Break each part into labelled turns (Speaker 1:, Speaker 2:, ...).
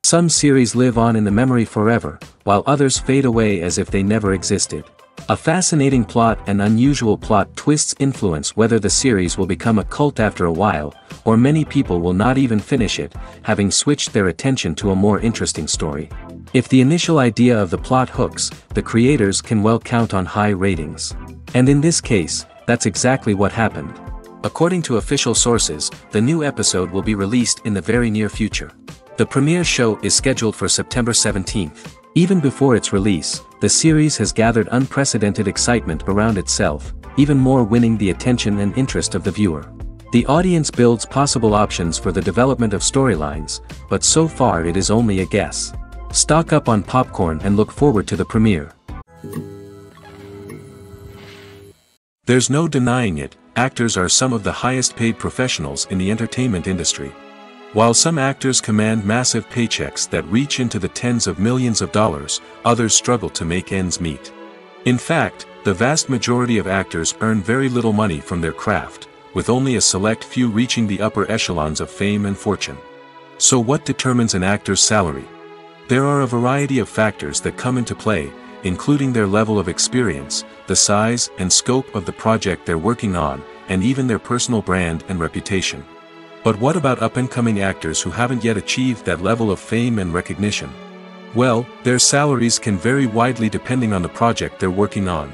Speaker 1: Some series live on in the memory forever, while others fade away as if they never existed. A fascinating plot and unusual plot twists influence whether the series will become a cult after a while, or many people will not even finish it, having switched their attention to a more interesting story. If the initial idea of the plot hooks, the creators can well count on high ratings. And in this case, that's exactly what happened. According to official sources, the new episode will be released in the very near future. The premiere show is scheduled for September 17th. Even before its release, the series has gathered unprecedented excitement around itself, even more winning the attention and interest of the viewer. The audience builds possible options for the development of storylines, but so far it is only a guess. Stock up on popcorn and look forward to the premiere. There's no denying it, actors are some of the highest paid professionals in the entertainment industry. While some actors command massive paychecks that reach into the tens of millions of dollars, others struggle to make ends meet. In fact, the vast majority of actors earn very little money from their craft, with only a select few reaching the upper echelons of fame and fortune. So what determines an actor's salary? There are a variety of factors that come into play, including their level of experience, the size and scope of the project they're working on, and even their personal brand and reputation. But what about up-and-coming actors who haven't yet achieved that level of fame and recognition? Well, their salaries can vary widely depending on the project they're working on.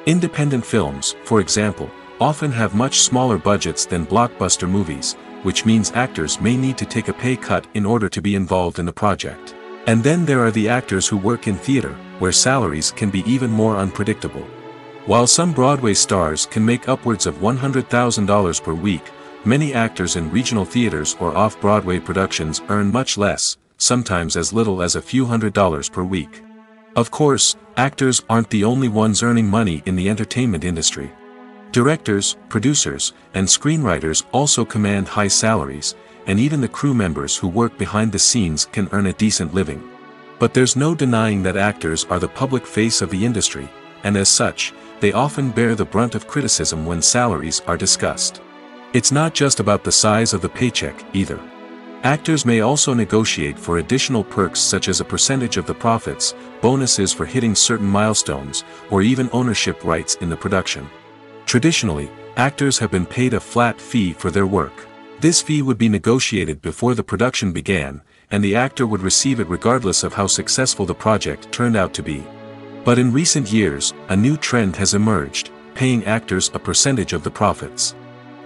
Speaker 1: Independent films, for example, often have much smaller budgets than blockbuster movies, which means actors may need to take a pay cut in order to be involved in the project. And then there are the actors who work in theater, where salaries can be even more unpredictable. While some Broadway stars can make upwards of $100,000 per week, many actors in regional theaters or off-Broadway productions earn much less, sometimes as little as a few $100s per week. Of course, actors aren't the only ones earning money in the entertainment industry. Directors, producers, and screenwriters also command high salaries, and even the crew members who work behind the scenes can earn a decent living. But there's no denying that actors are the public face of the industry, and as such, they often bear the brunt of criticism when salaries are discussed. It's not just about the size of the paycheck, either. Actors may also negotiate for additional perks such as a percentage of the profits, bonuses for hitting certain milestones, or even ownership rights in the production. Traditionally, actors have been paid a flat fee for their work. This fee would be negotiated before the production began, and the actor would receive it regardless of how successful the project turned out to be. But in recent years, a new trend has emerged, paying actors a percentage of the profits.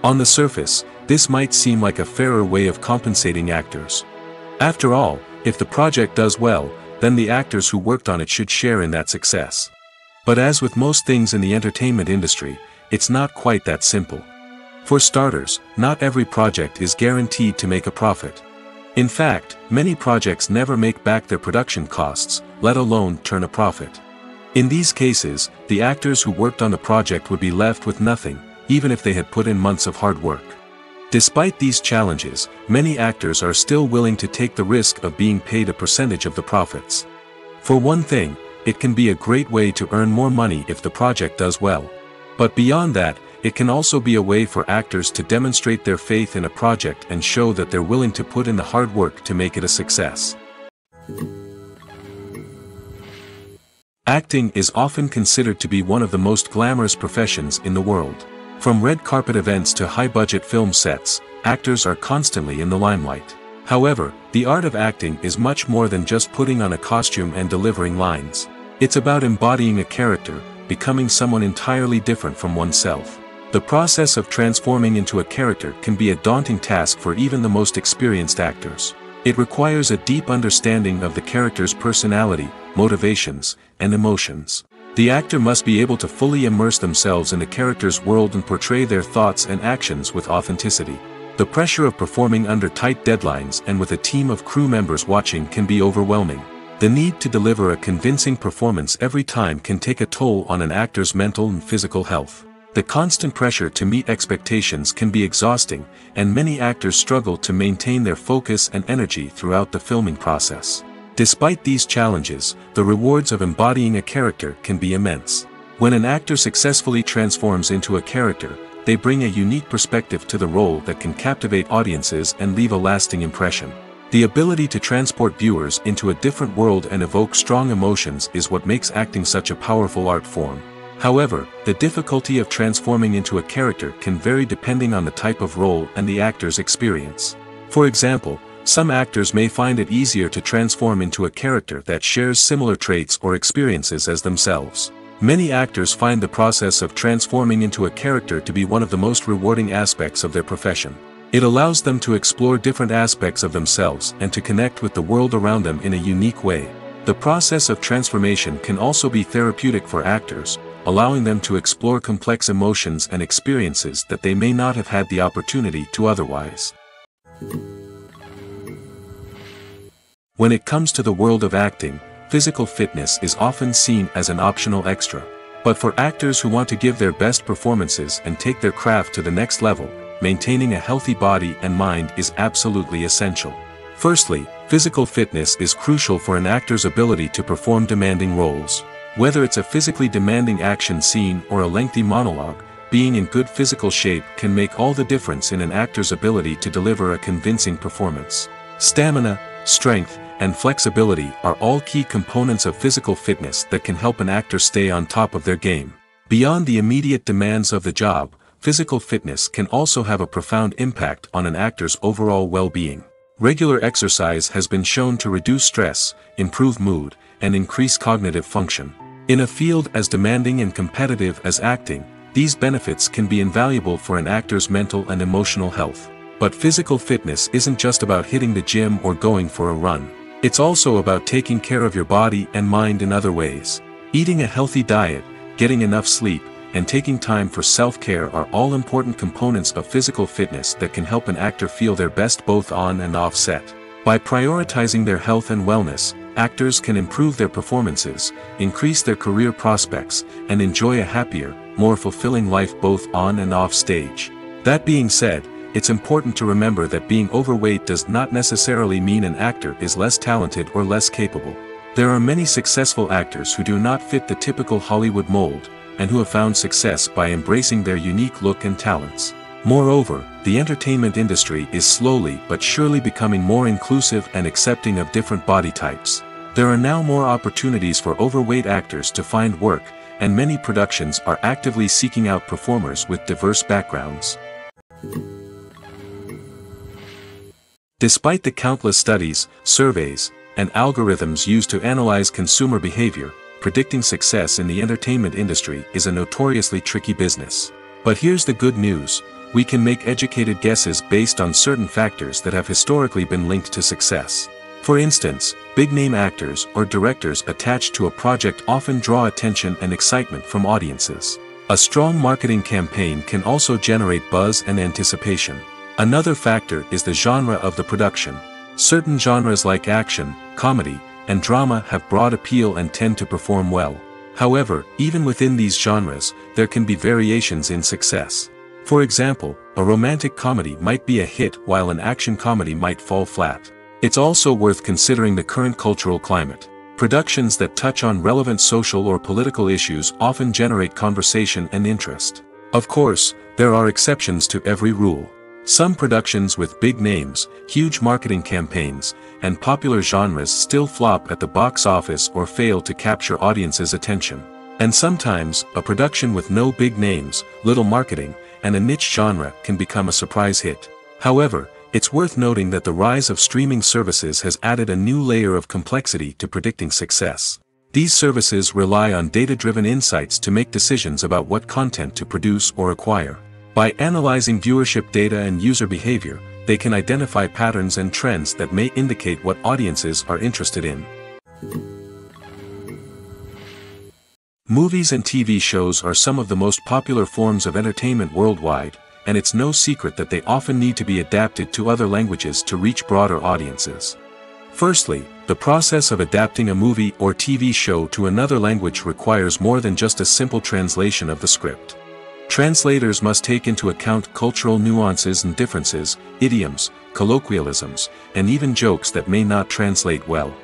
Speaker 1: On the surface, this might seem like a fairer way of compensating actors. After all, if the project does well, then the actors who worked on it should share in that success. But as with most things in the entertainment industry, it's not quite that simple. For starters, not every project is guaranteed to make a profit. In fact, many projects never make back their production costs, let alone turn a profit. In these cases, the actors who worked on the project would be left with nothing, even if they had put in months of hard work. Despite these challenges, many actors are still willing to take the risk of being paid a percentage of the profits. For one thing, it can be a great way to earn more money if the project does well. But beyond that, it can also be a way for actors to demonstrate their faith in a project and show that they're willing to put in the hard work to make it a success. Acting is often considered to be one of the most glamorous professions in the world. From red carpet events to high-budget film sets, actors are constantly in the limelight. However, the art of acting is much more than just putting on a costume and delivering lines. It's about embodying a character, becoming someone entirely different from oneself. The process of transforming into a character can be a daunting task for even the most experienced actors. It requires a deep understanding of the character's personality, motivations, and emotions. The actor must be able to fully immerse themselves in the character's world and portray their thoughts and actions with authenticity. The pressure of performing under tight deadlines and with a team of crew members watching can be overwhelming. The need to deliver a convincing performance every time can take a toll on an actor's mental and physical health. The constant pressure to meet expectations can be exhausting, and many actors struggle to maintain their focus and energy throughout the filming process. Despite these challenges, the rewards of embodying a character can be immense. When an actor successfully transforms into a character, they bring a unique perspective to the role that can captivate audiences and leave a lasting impression. The ability to transport viewers into a different world and evoke strong emotions is what makes acting such a powerful art form. However, the difficulty of transforming into a character can vary depending on the type of role and the actor's experience. For example, some actors may find it easier to transform into a character that shares similar traits or experiences as themselves. Many actors find the process of transforming into a character to be one of the most rewarding aspects of their profession. It allows them to explore different aspects of themselves and to connect with the world around them in a unique way. The process of transformation can also be therapeutic for actors, allowing them to explore complex emotions and experiences that they may not have had the opportunity to otherwise. When it comes to the world of acting, physical fitness is often seen as an optional extra. But for actors who want to give their best performances and take their craft to the next level, maintaining a healthy body and mind is absolutely essential. Firstly, physical fitness is crucial for an actor's ability to perform demanding roles. Whether it's a physically demanding action scene or a lengthy monologue, being in good physical shape can make all the difference in an actor's ability to deliver a convincing performance. Stamina, strength, and flexibility are all key components of physical fitness that can help an actor stay on top of their game. Beyond the immediate demands of the job, physical fitness can also have a profound impact on an actor's overall well-being. Regular exercise has been shown to reduce stress, improve mood, and increase cognitive function. In a field as demanding and competitive as acting, these benefits can be invaluable for an actor's mental and emotional health. But physical fitness isn't just about hitting the gym or going for a run. It's also about taking care of your body and mind in other ways. Eating a healthy diet, getting enough sleep, and taking time for self-care are all important components of physical fitness that can help an actor feel their best both on and off set. By prioritizing their health and wellness, actors can improve their performances, increase their career prospects, and enjoy a happier, more fulfilling life both on and off stage. That being said, it's important to remember that being overweight does not necessarily mean an actor is less talented or less capable. There are many successful actors who do not fit the typical Hollywood mold, and who have found success by embracing their unique look and talents. Moreover, the entertainment industry is slowly but surely becoming more inclusive and accepting of different body types. There are now more opportunities for overweight actors to find work, and many productions are actively seeking out performers with diverse backgrounds. Despite the countless studies, surveys, and algorithms used to analyze consumer behavior, predicting success in the entertainment industry is a notoriously tricky business. But here's the good news: we can make educated guesses based on certain factors that have historically been linked to success. For instance, big-name actors or directors attached to a project often draw attention and excitement from audiences. A strong marketing campaign can also generate buzz and anticipation. Another factor is the genre of the production. Certain genres like action, comedy, and drama have broad appeal and tend to perform well. However, even within these genres, there can be variations in success. For example, a romantic comedy might be a hit while an action comedy might fall flat. It's also worth considering the current cultural climate. Productions that touch on relevant social or political issues often generate conversation and interest. Of course, there are exceptions to every rule. Some productions with big names, huge marketing campaigns, and popular genres still flop at the box office or fail to capture audiences' attention. And sometimes, a production with no big names, little marketing, and a niche genre can become a surprise hit. However, It's worth noting that the rise of streaming services has added a new layer of complexity to predicting success. These services rely on data-driven insights to make decisions about what content to produce or acquire. By analyzing viewership data and user behavior, they can identify patterns and trends that may indicate what audiences are interested in. Movies and TV shows are some of the most popular forms of entertainment worldwide, and it's no secret that they often need to be adapted to other languages to reach broader audiences. Firstly, the process of adapting a movie or TV show to another language requires more than just a simple translation of the script. Translators must take into account cultural nuances and differences, idioms, colloquialisms, and even jokes that may not translate well.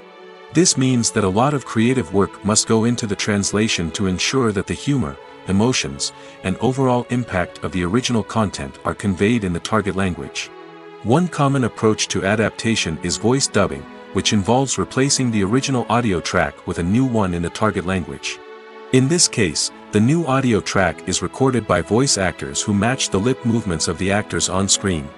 Speaker 1: This means that a lot of creative work must go into the translation to ensure that the humor, emotions, and overall impact of the original content are conveyed in the target language. One common approach to adaptation is voice dubbing, which involves replacing the original audio track with a new one in the target language. In this case, the new audio track is recorded by voice actors who match the lip movements of the actors on screen.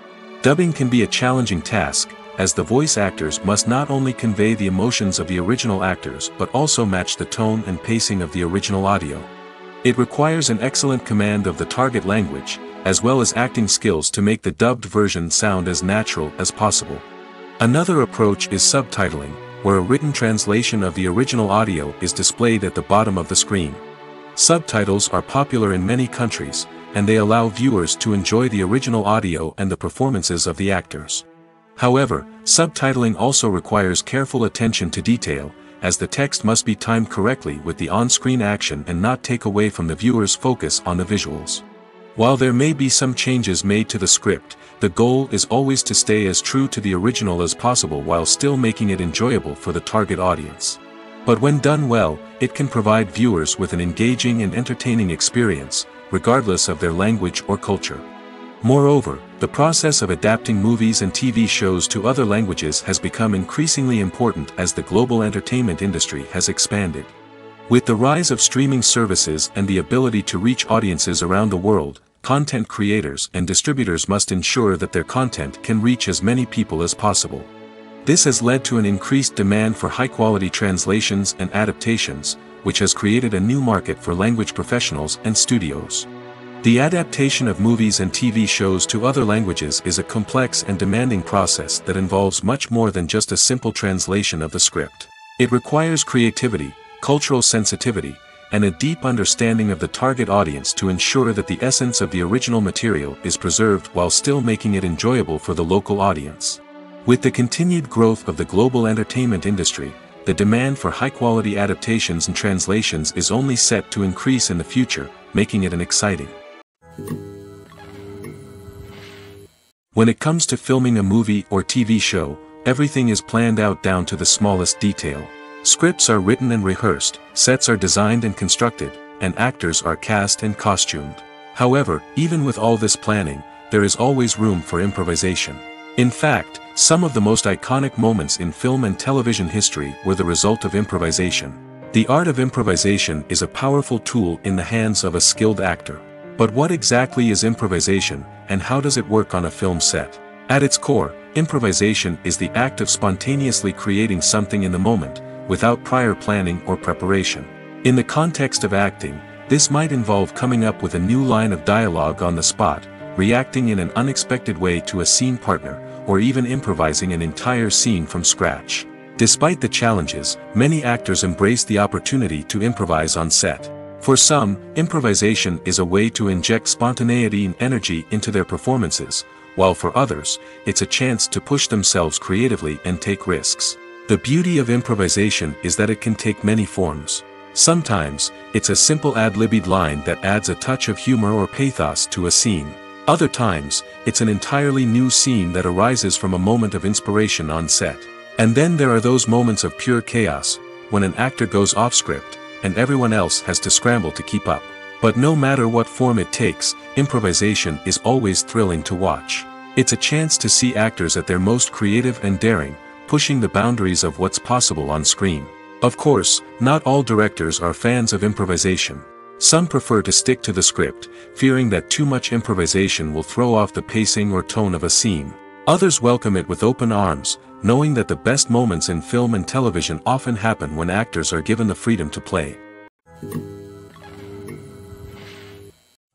Speaker 1: Dubbing can be a challenging task, as the voice actors must not only convey the emotions of the original actors but also match the tone and pacing of the original audio. It requires an excellent command of the target language, as well as acting skills to make the dubbed version sound as natural as possible. Another approach is subtitling, where a written translation of the original audio is displayed at the bottom of the screen. Subtitles are popular in many countries, and they allow viewers to enjoy the original audio and the performances of the actors. However, subtitling also requires careful attention to detail, as the text must be timed correctly with the on-screen action and not take away from the viewer's focus on the visuals. While there may be some changes made to the script, the goal is always to stay as true to the original as possible while still making it enjoyable for the target audience. But when done well, it can provide viewers with an engaging and entertaining experience, regardless of their language or culture. Moreover, the process of adapting movies and TV shows to other languages has become increasingly important as the global entertainment industry has expanded. With the rise of streaming services and the ability to reach audiences around the world, content creators and distributors must ensure that their content can reach as many people as possible. This has led to an increased demand for high-quality translations and adaptations, which has created a new market for language professionals and studios. The adaptation of movies and TV shows to other languages is a complex and demanding process that involves much more than just a simple translation of the script. It requires creativity, cultural sensitivity, and a deep understanding of the target audience to ensure that the essence of the original material is preserved while still making it enjoyable for the local audience. With the continued growth of the global entertainment industry, the demand for high-quality adaptations and translations is only set to increase in the future, making it an exciting. When it comes to filming a movie or TV show, everything is planned out down to the smallest detail. Scripts are written and rehearsed, sets are designed and constructed, and actors are cast and costumed. However, even with all this planning, there is always room for improvisation. In fact, some of the most iconic moments in film and television history were the result of improvisation. The art of improvisation is a powerful tool in the hands of a skilled actor. But what exactly is improvisation, and how does it work on a film set? At its core, improvisation is the act of spontaneously creating something in the moment, without prior planning or preparation. In the context of acting, this might involve coming up with a new line of dialogue on the spot, reacting in an unexpected way to a scene partner, or even improvising an entire scene from scratch. Despite the challenges, many actors embrace the opportunity to improvise on set. For some, improvisation is a way to inject spontaneity and energy into their performances, while for others, it's a chance to push themselves creatively and take risks. The beauty of improvisation is that it can take many forms. Sometimes, it's a simple ad-libbed line that adds a touch of humor or pathos to a scene. Other times, it's an entirely new scene that arises from a moment of inspiration on set. And then there are those moments of pure chaos, when an actor goes off script, and everyone else has to scramble to keep up. But no matter what form it takes, improvisation is always thrilling to watch. It's a chance to see actors at their most creative and daring, pushing the boundaries of what's possible on screen. Of course, not all directors are fans of improvisation. Some prefer to stick to the script, fearing that too much improvisation will throw off the pacing or tone of a scene. Others welcome it with open arms, knowing that the best moments in film and television often happen when actors are given the freedom to play.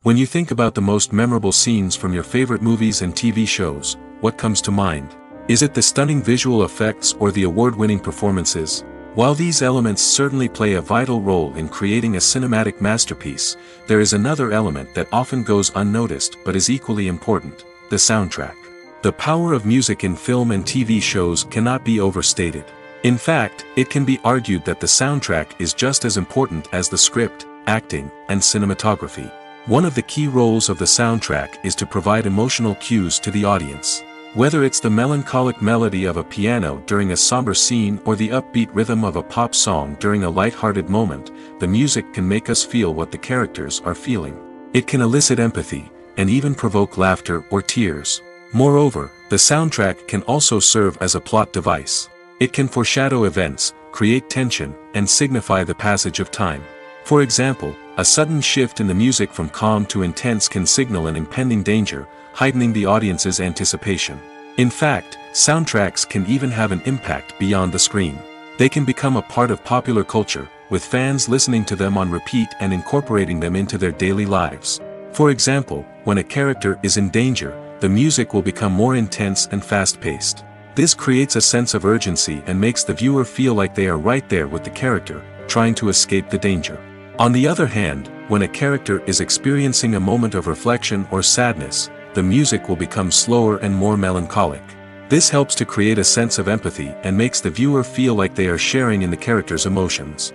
Speaker 1: When you think about the most memorable scenes from your favorite movies and TV shows, what comes to mind? Is it the stunning visual effects or the award-winning performances? While these elements certainly play a vital role in creating a cinematic masterpiece, there is another element that often goes unnoticed but is equally important: the soundtrack. The power of music in film and TV shows cannot be overstated. In fact, it can be argued that the soundtrack is just as important as the script, acting, and cinematography. One of the key roles of the soundtrack is to provide emotional cues to the audience. Whether it's the melancholic melody of a piano during a somber scene or the upbeat rhythm of a pop song during a light-hearted moment, the music can make us feel what the characters are feeling. It can elicit empathy, and even provoke laughter or tears. Moreover, the soundtrack can also serve as a plot device. It can foreshadow events, create tension, and signify the passage of time. For example, a sudden shift in the music from calm to intense can signal an impending danger, heightening the audience's anticipation. In fact, soundtracks can even have an impact beyond the screen. They can become a part of popular culture, with fans listening to them on repeat and incorporating them into their daily lives. For example, when a character is in danger, the music will become more intense and fast-paced. This creates a sense of urgency and makes the viewer feel like they are right there with the character, trying to escape the danger. On the other hand, when a character is experiencing a moment of reflection or sadness, the music will become slower and more melancholic. This helps to create a sense of empathy and makes the viewer feel like they are sharing in the character's emotions.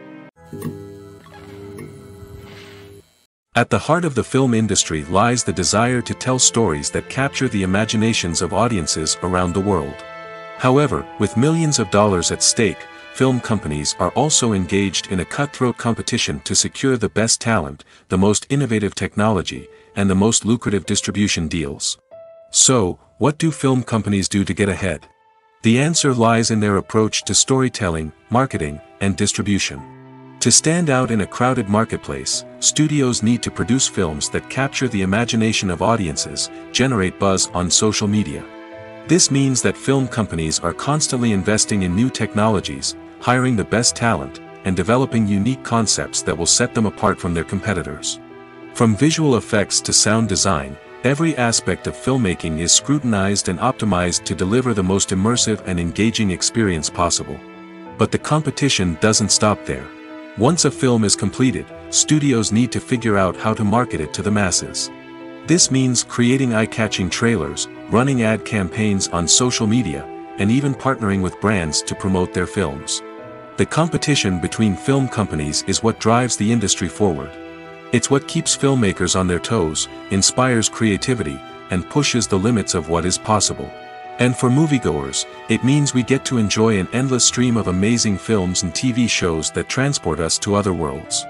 Speaker 1: At the heart of the film industry lies the desire to tell stories that capture the imaginations of audiences around the world. However, with millions of dollars at stake, film companies are also engaged in a cutthroat competition to secure the best talent, the most innovative technology, and the most lucrative distribution deals. So, what do film companies do to get ahead? The answer lies in their approach to storytelling, marketing, and distribution. To stand out in a crowded marketplace, studios need to produce films that capture the imagination of audiences, generate buzz on social media. This means that film companies are constantly investing in new technologies, hiring the best talent, and developing unique concepts that will set them apart from their competitors. From visual effects to sound design, every aspect of filmmaking is scrutinized and optimized to deliver the most immersive and engaging experience possible. But the competition doesn't stop there. Once a film is completed, studios need to figure out how to market it to the masses. This means creating eye-catching trailers, running ad campaigns on social media, and even partnering with brands to promote their films. The competition between film companies is what drives the industry forward. It's what keeps filmmakers on their toes, inspires creativity, and pushes the limits of what is possible. And for moviegoers, it means we get to enjoy an endless stream of amazing films and TV shows that transport us to other worlds.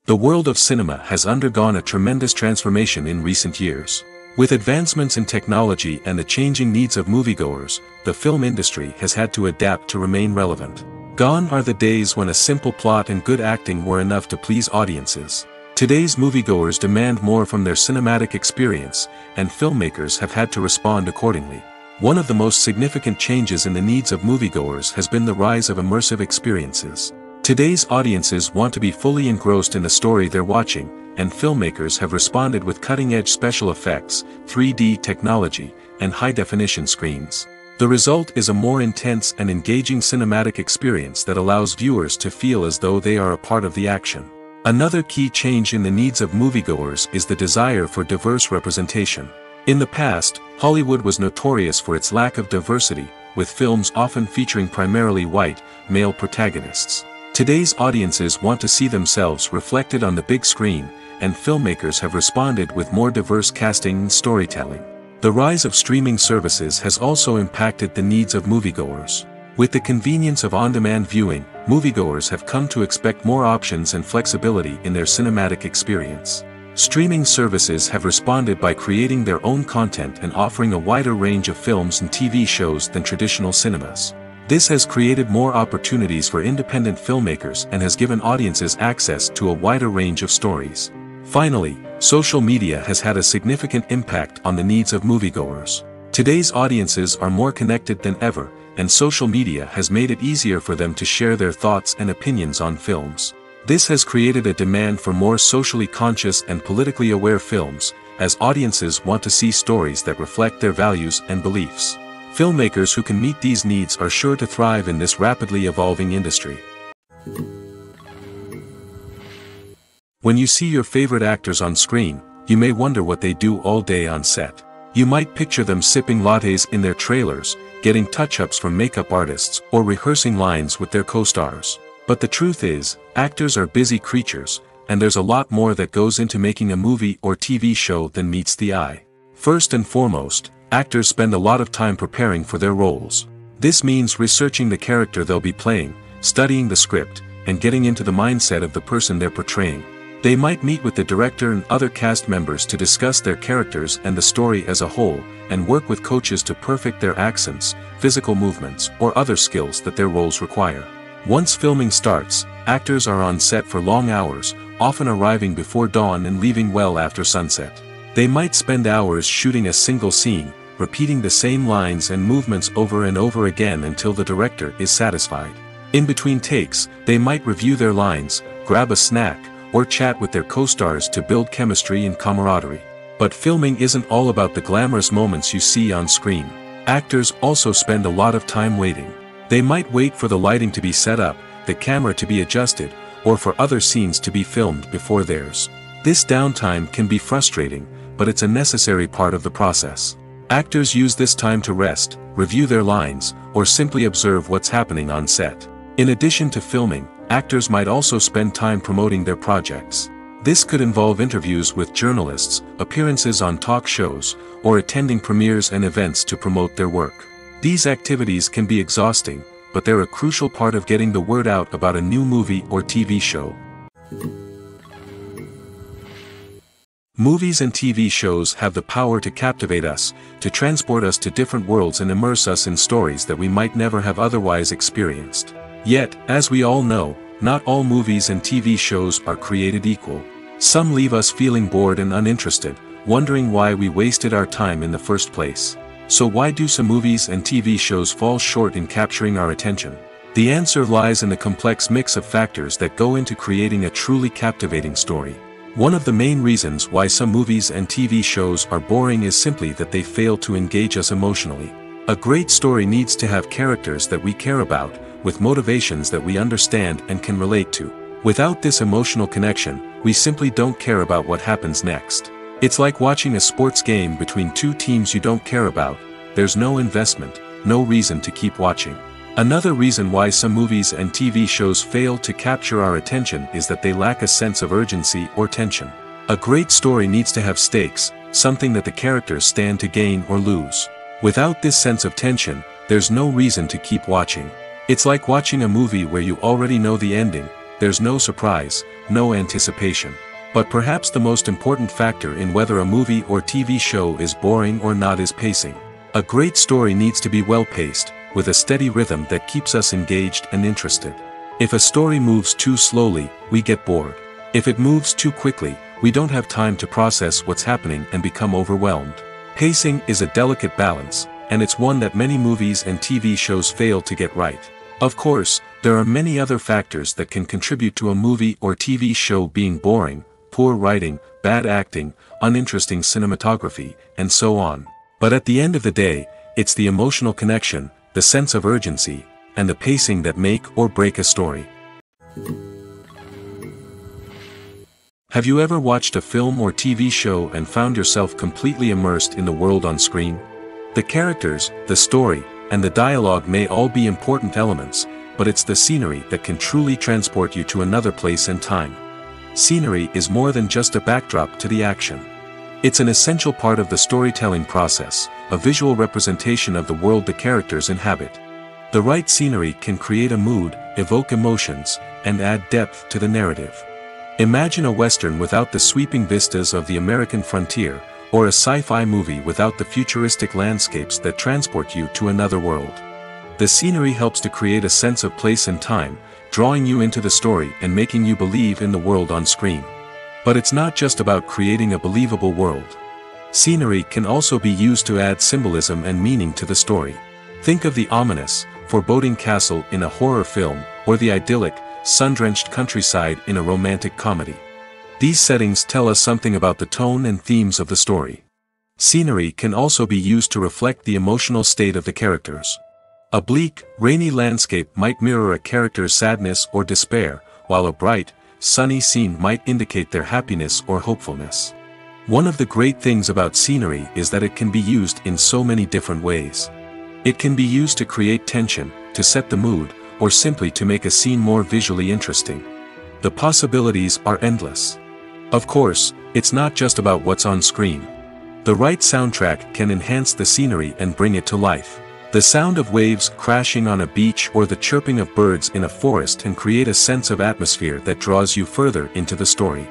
Speaker 1: The world of cinema has undergone a tremendous transformation in recent years. With advancements in technology and the changing needs of moviegoers, the film industry has had to adapt to remain relevant. Gone are the days when a simple plot and good acting were enough to please audiences. Today's moviegoers demand more from their cinematic experience, and filmmakers have had to respond accordingly. One of the most significant changes in the needs of moviegoers has been the rise of immersive experiences. Today's audiences want to be fully engrossed in the story they're watching, and filmmakers have responded with cutting-edge special effects, 3D technology, and high-definition screens. The result is a more intense and engaging cinematic experience that allows viewers to feel as though they are a part of the action. Another key change in the needs of moviegoers is the desire for diverse representation. In the past, Hollywood was notorious for its lack of diversity, with films often featuring primarily white, male protagonists. Today's audiences want to see themselves reflected on the big screen, and filmmakers have responded with more diverse casting and storytelling. The rise of streaming services has also impacted the needs of moviegoers. With the convenience of on-demand viewing, moviegoers have come to expect more options and flexibility in their cinematic experience. Streaming services have responded by creating their own content and offering a wider range of films and TV shows than traditional cinemas. This has created more opportunities for independent filmmakers and has given audiences access to a wider range of stories. Finally, social media has had a significant impact on the needs of moviegoers. Today's audiences are more connected than ever, and social media has made it easier for them to share their thoughts and opinions on films. This has created a demand for more socially conscious and politically aware films, as audiences want to see stories that reflect their values and beliefs. Filmmakers who can meet these needs are sure to thrive in this rapidly evolving industry. When you see your favorite actors on screen, you may wonder what they do all day on set. You might picture them sipping lattes in their trailers, getting touch-ups from makeup artists, or rehearsing lines with their co-stars. But the truth is, actors are busy creatures, and there's a lot more that goes into making a movie or TV show than meets the eye. First and foremost, actors spend a lot of time preparing for their roles. This means researching the character they'll be playing, studying the script, and getting into the mindset of the person they're portraying. They might meet with the director and other cast members to discuss their characters and the story as a whole, and work with coaches to perfect their accents, physical movements, or other skills that their roles require. Once filming starts, actors are on set for long hours, often arriving before dawn and leaving well after sunset. They might spend hours shooting a single scene, repeating the same lines and movements over and over again until the director is satisfied. In between takes, they might review their lines, grab a snack, or chat with their co-stars to build chemistry and camaraderie. But filming isn't all about the glamorous moments you see on screen. Actors also spend a lot of time waiting. They might wait for the lighting to be set up, the camera to be adjusted, or for other scenes to be filmed before theirs. This downtime can be frustrating, but it's a necessary part of the process. Actors use this time to rest, review their lines, or simply observe what's happening on set. In addition to filming, actors might also spend time promoting their projects. This could involve interviews with journalists, appearances on talk shows, or attending premieres and events to promote their work. These activities can be exhausting, but they're a crucial part of getting the word out about a new movie or TV show. Movies and TV shows have the power to captivate us, to transport us to different worlds and immerse us in stories that we might never have otherwise experienced. Yet, as we all know, not all movies and TV shows are created equal. Some leave us feeling bored and uninterested, wondering why we wasted our time in the first place. So why do some movies and TV shows fall short in capturing our attention? The answer lies in the complex mix of factors that go into creating a truly captivating story. One of the main reasons why some movies and TV shows are boring is simply that they fail to engage us emotionally. A great story needs to have characters that we care about, with motivations that we understand and can relate to. Without this emotional connection, we simply don't care about what happens next. It's like watching a sports game between two teams you don't care about. There's no investment, no reason to keep watching. Another reason why some movies and TV shows fail to capture our attention is that they lack a sense of urgency or tension. A great story needs to have stakes, something that the characters stand to gain or lose. Without this sense of tension, there's no reason to keep watching. It's like watching a movie where you already know the ending, there's no surprise, no anticipation. But perhaps the most important factor in whether a movie or TV show is boring or not is pacing. A great story needs to be well-paced, with a steady rhythm that keeps us engaged and interested. If a story moves too slowly, we get bored. If it moves too quickly, we don't have time to process what's happening and become overwhelmed. Pacing is a delicate balance, and it's one that many movies and TV shows fail to get right. Of course, there are many other factors that can contribute to a movie or TV show being boring: poor writing, bad acting, uninteresting cinematography, and so on. But at the end of the day, it's the emotional connection, the sense of urgency, and the pacing that make or break a story. Have you ever watched a film or TV show and found yourself completely immersed in the world on screen? The characters, the story, and the dialogue may all be important elements, but it's the scenery that can truly transport you to another place and time. Scenery is more than just a backdrop to the action. It's an essential part of the storytelling process, a visual representation of the world the characters inhabit. The right scenery can create a mood, evoke emotions, and add depth to the narrative. Imagine a Western without the sweeping vistas of the American frontier, or a sci-fi movie without the futuristic landscapes that transport you to another world. The scenery helps to create a sense of place and time, drawing you into the story and making you believe in the world on screen. But it's not just about creating a believable world. Scenery can also be used to add symbolism and meaning to the story. Think of the ominous, foreboding castle in a horror film, or the idyllic, sun-drenched countryside in a romantic comedy. These settings tell us something about the tone and themes of the story. Scenery can also be used to reflect the emotional state of the characters. A bleak, rainy landscape might mirror a character's sadness or despair, while a bright, sunny scene might indicate their happiness or hopefulness. One of the great things about scenery is that it can be used in so many different ways. It can be used to create tension, to set the mood, or simply to make a scene more visually interesting. The possibilities are endless. Of course, it's not just about what's on screen. The right soundtrack can enhance the scenery and bring it to life. The sound of waves crashing on a beach or the chirping of birds in a forest can create a sense of atmosphere that draws you further into the story.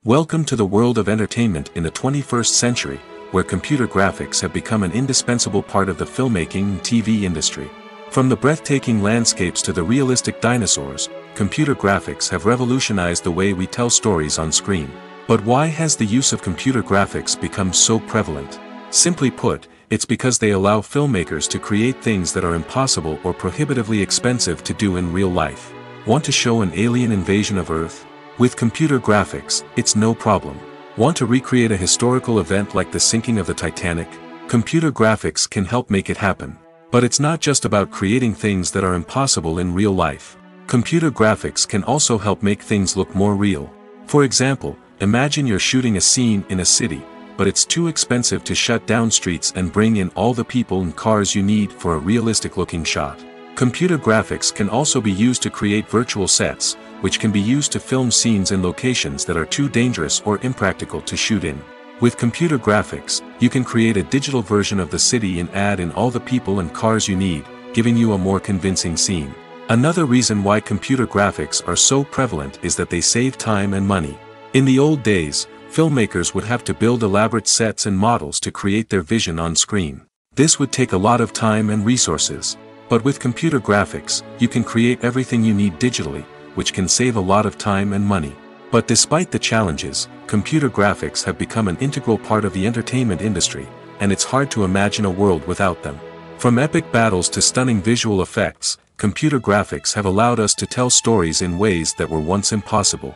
Speaker 1: Welcome to the world of entertainment in the 21st century, where computer graphics have become an indispensable part of the filmmaking and TV industry. From the breathtaking landscapes to the realistic dinosaurs, computer graphics have revolutionized the way we tell stories on screen. But why has the use of computer graphics become so prevalent? Simply put, it's because they allow filmmakers to create things that are impossible or prohibitively expensive to do in real life. Want to show an alien invasion of Earth? With computer graphics, it's no problem. Want to recreate a historical event like the sinking of the Titanic? Computer graphics can help make it happen. But it's not just about creating things that are impossible in real life. Computer graphics can also help make things look more real. For example, imagine you're shooting a scene in a city, but it's too expensive to shut down streets and bring in all the people and cars you need for a realistic-looking shot. Computer graphics can also be used to create virtual sets, which can be used to film scenes in locations that are too dangerous or impractical to shoot in. With computer graphics, you can create a digital version of the city and add in all the people and cars you need, giving you a more convincing scene. Another reason why computer graphics are so prevalent is that they save time and money. In the old days, filmmakers would have to build elaborate sets and models to create their vision on screen. This would take a lot of time and resources. But with computer graphics, you can create everything you need digitally, which can save a lot of time and money. But despite the challenges, computer graphics have become an integral part of the entertainment industry, and it's hard to imagine a world without them. From epic battles to stunning visual effects, computer graphics have allowed us to tell stories in ways that were once impossible.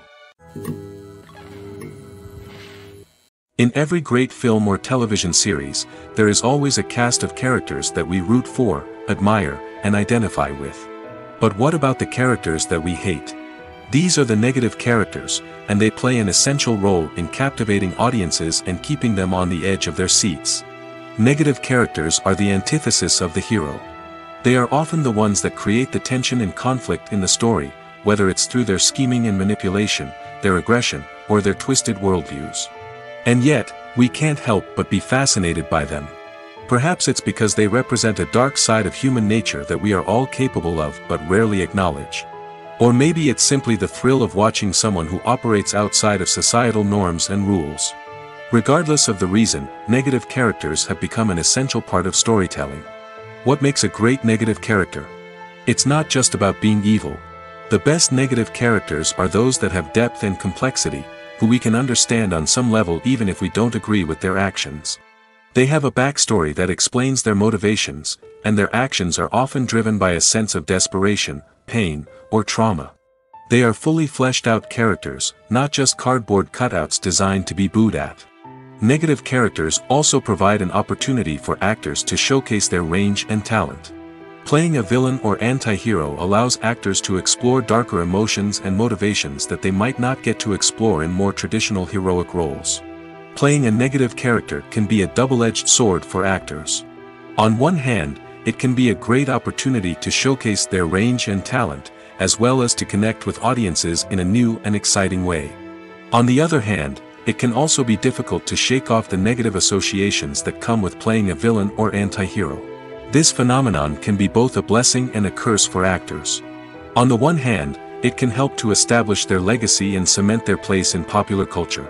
Speaker 1: In every great film or television series, there is always a cast of characters that we root for, admire, and identify with. But what about the characters that we hate? These are the negative characters, and they play an essential role in captivating audiences and keeping them on the edge of their seats. Negative characters are the antithesis of the hero. They are often the ones that create the tension and conflict in the story, whether it's through their scheming and manipulation, their aggression, or their twisted worldviews. And yet, we can't help but be fascinated by them. Perhaps it's because they represent a dark side of human nature that we are all capable of but rarely acknowledge. Or maybe it's simply the thrill of watching someone who operates outside of societal norms and rules. Regardless of the reason, negative characters have become an essential part of storytelling. What makes a great negative character? It's not just about being evil. The best negative characters are those that have depth and complexity, who we can understand on some level even if we don't agree with their actions. They have a backstory that explains their motivations, and their actions are often driven by a sense of desperation, pain, or trauma. They are fully fleshed out characters, not just cardboard cutouts designed to be booed at. Negative characters also provide an opportunity for actors to showcase their range and talent. Playing a villain or anti-hero allows actors to explore darker emotions and motivations that they might not get to explore in more traditional heroic roles. Playing a negative character can be a double-edged sword for actors. On one hand, it can be a great opportunity to showcase their range and talent, as well as to connect with audiences in a new and exciting way. On the other hand, it can also be difficult to shake off the negative associations that come with playing a villain or anti-hero. This phenomenon can be both a blessing and a curse for actors. On the one hand, it can help to establish their legacy and cement their place in popular culture.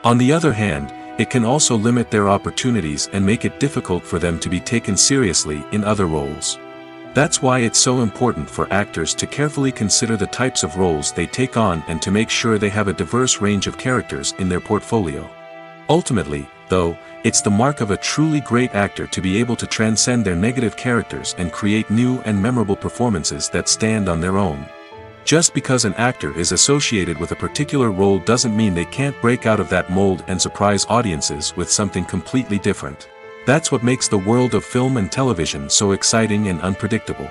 Speaker 1: On the other hand, it can also limit their opportunities and make it difficult for them to be taken seriously in other roles. That's why it's so important for actors to carefully consider the types of roles they take on and to make sure they have a diverse range of characters in their portfolio. Ultimately, though, it's the mark of a truly great actor to be able to transcend their negative characters and create new and memorable performances that stand on their own. Just because an actor is associated with a particular role doesn't mean they can't break out of that mold and surprise audiences with something completely different. That's what makes the world of film and television so exciting and unpredictable.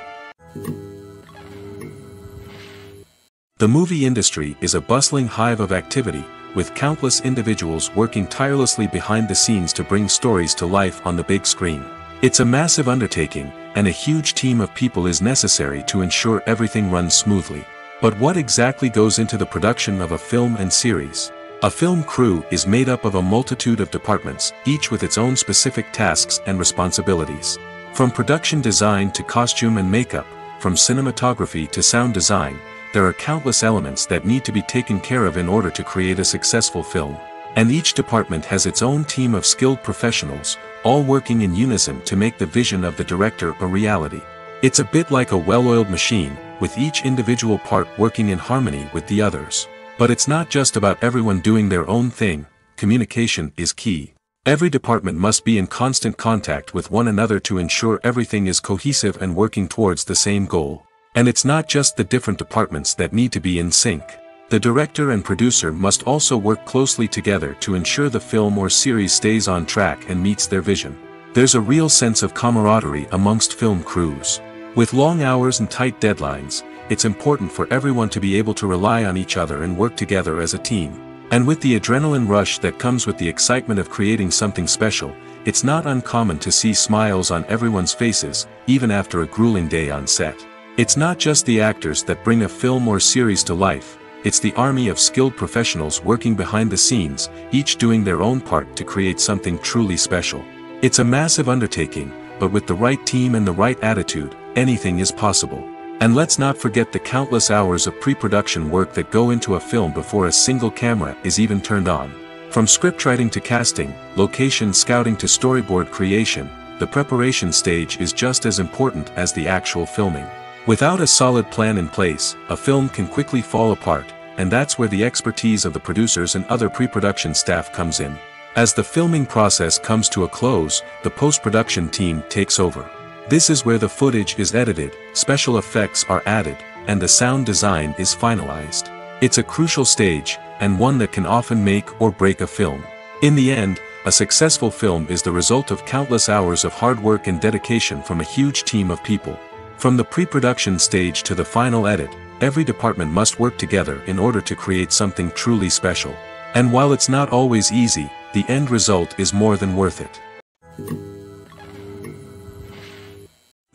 Speaker 1: The movie industry is a bustling hive of activity, with countless individuals working tirelessly behind the scenes to bring stories to life on the big screen. It's a massive undertaking, and a huge team of people is necessary to ensure everything runs smoothly. But what exactly goes into the production of a film and series? A film crew is made up of a multitude of departments, each with its own specific tasks and responsibilities. From production design to costume and makeup, from cinematography to sound design, there are countless elements that need to be taken care of in order to create a successful film. And each department has its own team of skilled professionals, all working in unison to make the vision of the director a reality. It's a bit like a well-oiled machine, with each individual part working in harmony with the others. But it's not just about everyone doing their own thing. Communication is key. Every department must be in constant contact with one another to ensure everything is cohesive and working towards the same goal. And it's not just the different departments that need to be in sync. The director and producer must also work closely together to ensure the film or series stays on track and meets their vision. There's a real sense of camaraderie amongst film crews. With long hours and tight deadlines, it's important for everyone to be able to rely on each other and work together as a team. And with the adrenaline rush that comes with the excitement of creating something special, it's not uncommon to see smiles on everyone's faces, even after a grueling day on set. It's not just the actors that bring a film or series to life, it's the army of skilled professionals working behind the scenes, each doing their own part to create something truly special. It's a massive undertaking, but with the right team and the right attitude, anything is possible. And let's not forget the countless hours of pre-production work that go into a film before a single camera is even turned on. From scriptwriting to casting, location scouting to storyboard creation, the preparation stage is just as important as the actual filming. Without a solid plan in place, a film can quickly fall apart, and that's where the expertise of the producers and other pre-production staff comes in. As the filming process comes to a close, the post-production team takes over. This is where the footage is edited, special effects are added, and the sound design is finalized. It's a crucial stage, and one that can often make or break a film. In the end, a successful film is the result of countless hours of hard work and dedication from a huge team of people. From the pre-production stage to the final edit, every department must work together in order to create something truly special. And while it's not always easy, the end result is more than worth it.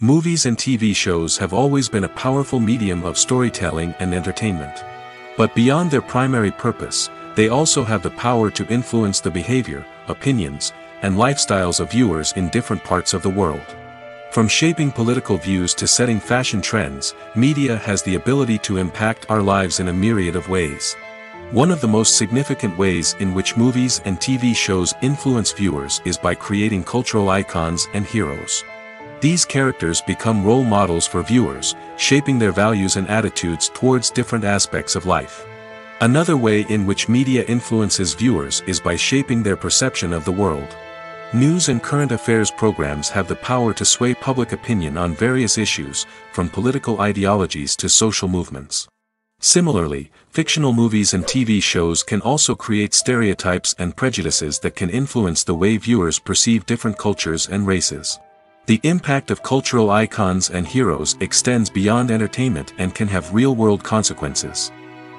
Speaker 1: Movies and TV shows have always been a powerful medium of storytelling and entertainment. But beyond their primary purpose, they also have the power to influence the behavior, opinions, and lifestyles of viewers in different parts of the world. From shaping political views to setting fashion trends, media has the ability to impact our lives in a myriad of ways. One of the most significant ways in which movies and TV shows influence viewers is by creating cultural icons and heroes. These characters become role models for viewers, shaping their values and attitudes towards different aspects of life. Another way in which media influences viewers is by shaping their perception of the world. News and current affairs programs have the power to sway public opinion on various issues, from political ideologies to social movements. Similarly, fictional movies and TV shows can also create stereotypes and prejudices that can influence the way viewers perceive different cultures and races. The impact of cultural icons and heroes extends beyond entertainment and can have real-world consequences.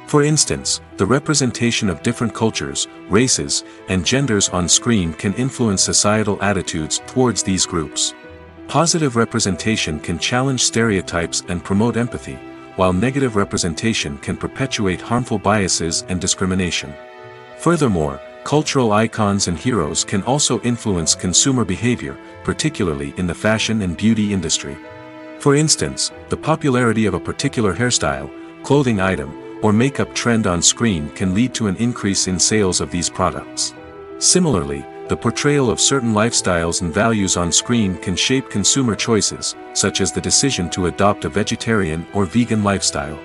Speaker 1: For instance, the representation of different cultures, races, and genders on screen can influence societal attitudes towards these groups. Positive representation can challenge stereotypes and promote empathy, while negative representation can perpetuate harmful biases and discrimination. Furthermore, cultural icons and heroes can also influence consumer behavior, particularly in the fashion and beauty industry. For instance, the popularity of a particular hairstyle, clothing item, or makeup trend on screen can lead to an increase in sales of these products. Similarly, the portrayal of certain lifestyles and values on screen can shape consumer choices, such as the decision to adopt a vegetarian or vegan lifestyle.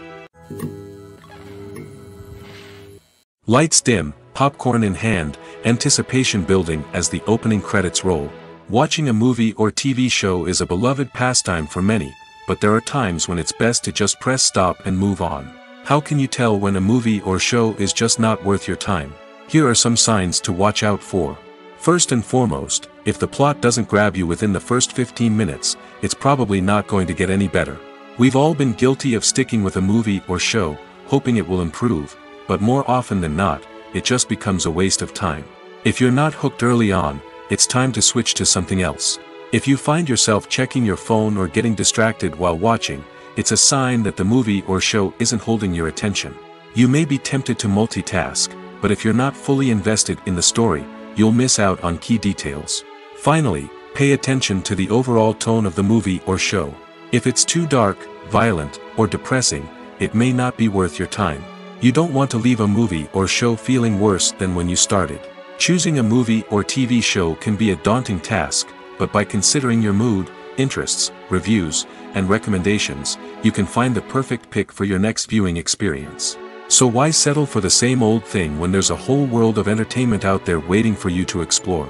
Speaker 1: Lights dim, popcorn in hand, anticipation building as the opening credits roll. Watching a movie or TV show is a beloved pastime for many, but there are times when it's best to just press stop and move on. How can you tell when a movie or show is just not worth your time? Here are some signs to watch out for. First and foremost, if the plot doesn't grab you within the first 15 minutes, it's probably not going to get any better. We've all been guilty of sticking with a movie or show, hoping it will improve, but more often than not, it just becomes a waste of time. If you're not hooked early on, it's time to switch to something else. If you find yourself checking your phone or getting distracted while watching, it's a sign that the movie or show isn't holding your attention. You may be tempted to multitask, but if you're not fully invested in the story, you'll miss out on key details. Finally, pay attention to the overall tone of the movie or show. If it's too dark, violent, or depressing, it may not be worth your time. You don't want to leave a movie or show feeling worse than when you started. Choosing a movie or TV show can be a daunting task, but by considering your mood, interests, reviews, and recommendations, you can find the perfect pick for your next viewing experience. So why settle for the same old thing when there's a whole world of entertainment out there waiting for you to explore?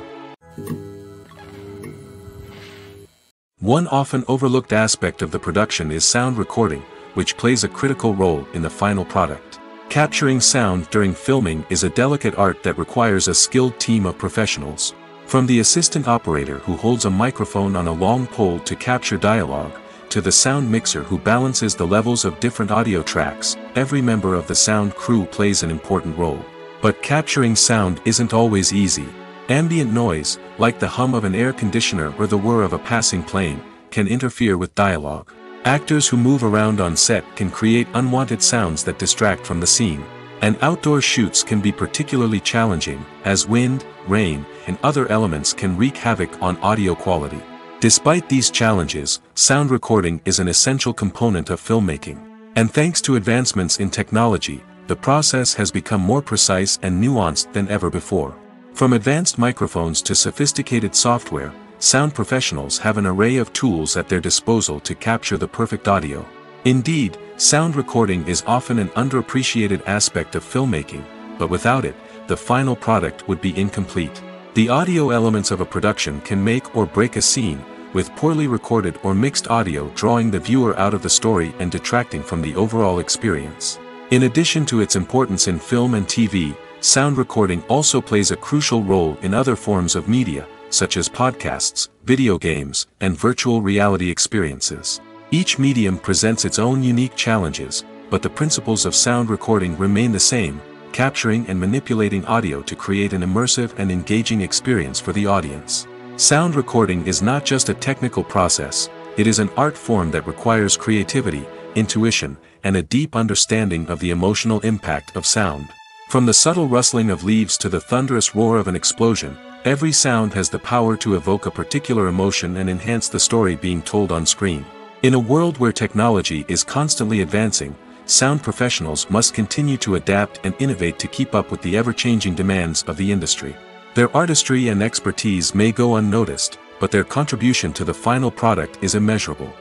Speaker 1: One often overlooked aspect of the production is sound recording, which plays a critical role in the final product. Capturing sound during filming is a delicate art that requires a skilled team of professionals. From the assistant operator who holds a microphone on a long pole to capture dialogue, to the sound mixer who balances the levels of different audio tracks, every member of the sound crew plays an important role. But capturing sound isn't always easy. Ambient noise, like the hum of an air conditioner or the whir of a passing plane, can interfere with dialogue. Actors who move around on set can create unwanted sounds that distract from the scene. And outdoor shoots can be particularly challenging, as wind, rain, and other elements can wreak havoc on audio quality. Despite these challenges, sound recording is an essential component of filmmaking. And thanks to advancements in technology, the process has become more precise and nuanced than ever before. From advanced microphones to sophisticated software, sound professionals have an array of tools at their disposal to capture the perfect audio. Indeed, sound recording is often an underappreciated aspect of filmmaking, but without it, the final product would be incomplete. The audio elements of a production can make or break a scene, with poorly recorded or mixed audio drawing the viewer out of the story and detracting from the overall experience. In addition to its importance in film and TV, sound recording also plays a crucial role in other forms of media, such as podcasts, video games, and virtual reality experiences. Each medium presents its own unique challenges, but the principles of sound recording remain the same, capturing and manipulating audio to create an immersive and engaging experience for the audience. Sound recording is not just a technical process, it is an art form that requires creativity, intuition, and a deep understanding of the emotional impact of sound. From the subtle rustling of leaves to the thunderous roar of an explosion, every sound has the power to evoke a particular emotion and enhance the story being told on screen. In a world where technology is constantly advancing, sound professionals must continue to adapt and innovate to keep up with the ever-changing demands of the industry. Their artistry and expertise may go unnoticed, but their contribution to the final product is immeasurable.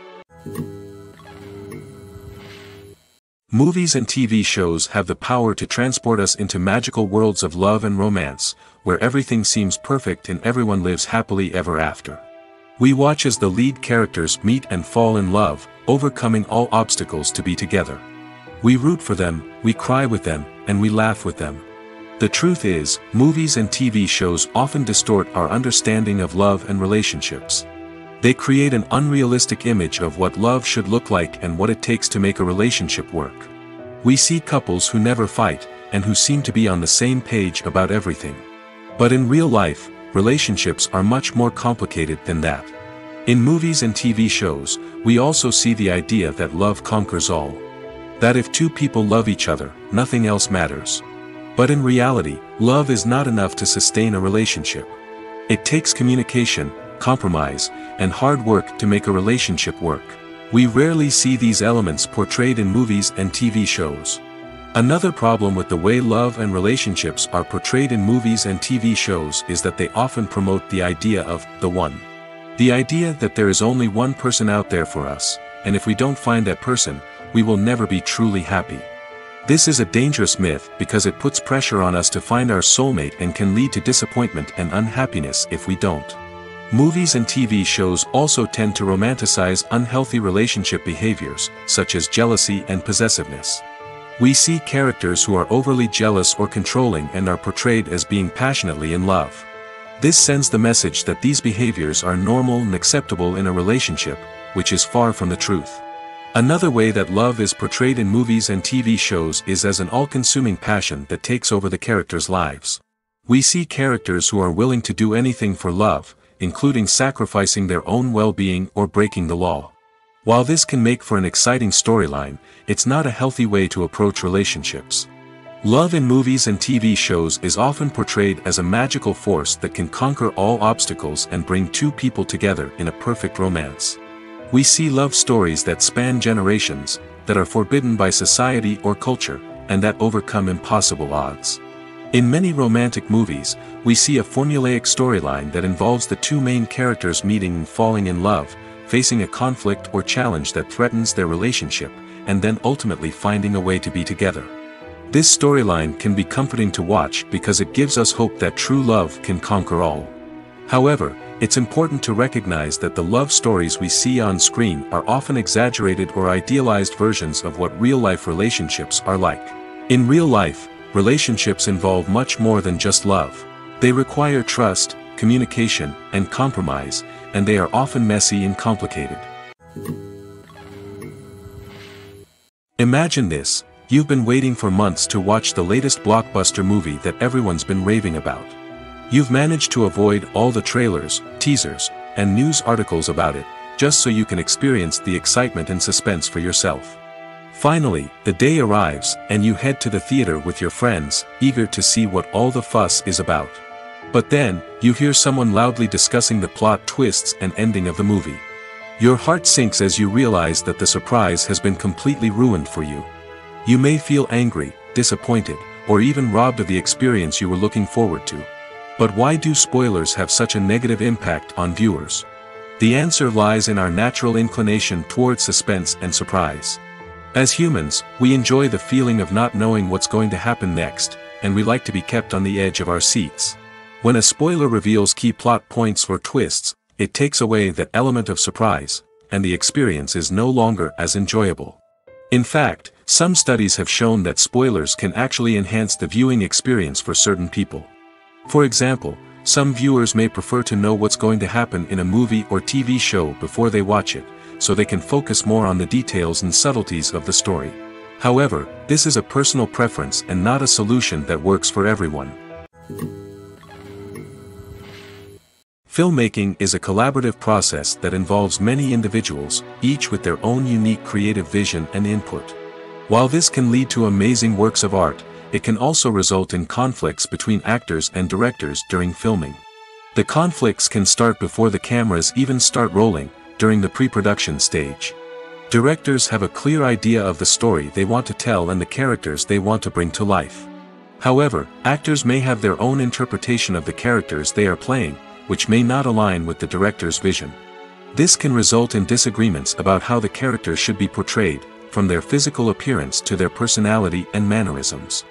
Speaker 1: Movies and TV shows have the power to transport us into magical worlds of love and romance, where everything seems perfect and everyone lives happily ever after. We watch as the lead characters meet and fall in love, overcoming all obstacles to be together. We root for them, we cry with them, and we laugh with them. The truth is, movies and TV shows often distort our understanding of love and relationships. They create an unrealistic image of what love should look like and what it takes to make a relationship work. We see couples who never fight, and who seem to be on the same page about everything. But in real life, relationships are much more complicated than that. In movies and TV shows, we also see the idea that love conquers all. That if two people love each other, nothing else matters. But in reality, love is not enough to sustain a relationship. It takes communication, compromise, and hard work to make a relationship work. We rarely see these elements portrayed in movies and TV shows. Another problem with the way love and relationships are portrayed in movies and TV shows is that they often promote the idea of the one. The idea that there is only one person out there for us, and if we don't find that person, we will never be truly happy. This is a dangerous myth because it puts pressure on us to find our soulmate and can lead to disappointment and unhappiness if we don't. Movies and TV shows also tend to romanticize unhealthy relationship behaviors, such as jealousy and possessiveness. We see characters who are overly jealous or controlling and are portrayed as being passionately in love. This sends the message that these behaviors are normal and acceptable in a relationship, which is far from the truth. Another way that love is portrayed in movies and TV shows is as an all-consuming passion that takes over the characters' lives. We see characters who are willing to do anything for love, including sacrificing their own well-being or breaking the law. While this can make for an exciting storyline, it's not a healthy way to approach relationships. Love in movies and TV shows is often portrayed as a magical force that can conquer all obstacles and bring two people together in a perfect romance. We see love stories that span generations, that are forbidden by society or culture, and that overcome impossible odds. In many romantic movies, we see a formulaic storyline that involves the two main characters meeting and falling in love, facing a conflict or challenge that threatens their relationship, and then ultimately finding a way to be together. This storyline can be comforting to watch because it gives us hope that true love can conquer all. However, it's important to recognize that the love stories we see on screen are often exaggerated or idealized versions of what real-life relationships are like. In real life, relationships involve much more than just love. They require trust, communication, and compromise, and they are often messy and complicated. Imagine this: you've been waiting for months to watch the latest blockbuster movie that everyone's been raving about. You've managed to avoid all the trailers, teasers, and news articles about it, just so you can experience the excitement and suspense for yourself. Finally, the day arrives, and you head to the theater with your friends, eager to see what all the fuss is about. But then, you hear someone loudly discussing the plot twists and ending of the movie. Your heart sinks as you realize that the surprise has been completely ruined for you. You may feel angry, disappointed, or even robbed of the experience you were looking forward to. But why do spoilers have such a negative impact on viewers? The answer lies in our natural inclination toward suspense and surprise. As humans, we enjoy the feeling of not knowing what's going to happen next, and we like to be kept on the edge of our seats. When a spoiler reveals key plot points or twists, it takes away that element of surprise, and the experience is no longer as enjoyable. In fact, some studies have shown that spoilers can actually enhance the viewing experience for certain people. For example, some viewers may prefer to know what's going to happen in a movie or TV show before they watch it, so they can focus more on the details and subtleties of the story. However, this is a personal preference and not a solution that works for everyone. Filmmaking is a collaborative process that involves many individuals, each with their own unique creative vision and input. While this can lead to amazing works of art, it can also result in conflicts between actors and directors during filming. The conflicts can start before the cameras even start rolling, during the pre-production stage. Directors have a clear idea of the story they want to tell and the characters they want to bring to life. However, actors may have their own interpretation of the characters they are playing, which may not align with the director's vision. This can result in disagreements about how the characters should be portrayed, from their physical appearance to their personality and mannerisms.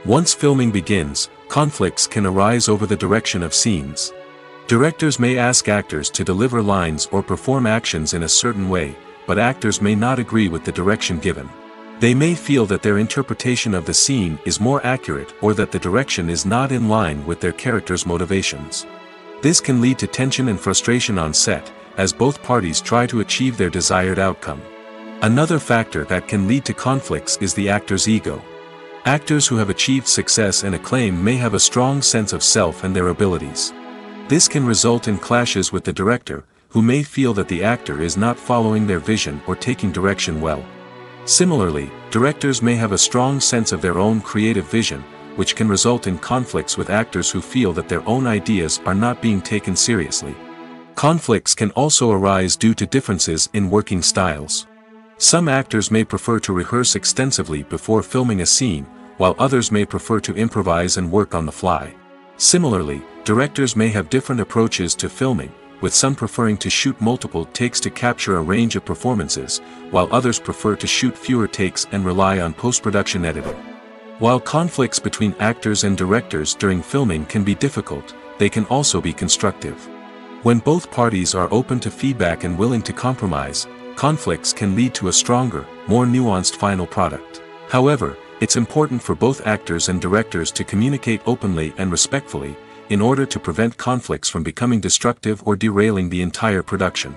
Speaker 1: Once filming begins, conflicts can arise over the direction of scenes. Directors may ask actors to deliver lines or perform actions in a certain way, but actors may not agree with the direction given. They may feel that their interpretation of the scene is more accurate or that the direction is not in line with their character's motivations. This can lead to tension and frustration on set, as both parties try to achieve their desired outcome. Another factor that can lead to conflicts is the actor's ego. Actors who have achieved success and acclaim may have a strong sense of self and their abilities. This can result in clashes with the director, who may feel that the actor is not following their vision or taking direction well. Similarly, directors may have a strong sense of their own creative vision, which can result in conflicts with actors who feel that their own ideas are not being taken seriously. Conflicts can also arise due to differences in working styles. Some actors may prefer to rehearse extensively before filming a scene, while others may prefer to improvise and work on the fly. Similarly, directors may have different approaches to filming, with some preferring to shoot multiple takes to capture a range of performances, while others prefer to shoot fewer takes and rely on post-production editing. While conflicts between actors and directors during filming can be difficult, they can also be constructive. When both parties are open to feedback and willing to compromise, conflicts can lead to a stronger, more nuanced final product. However, it's important for both actors and directors to communicate openly and respectfully, in order to prevent conflicts from becoming destructive or derailing the entire production.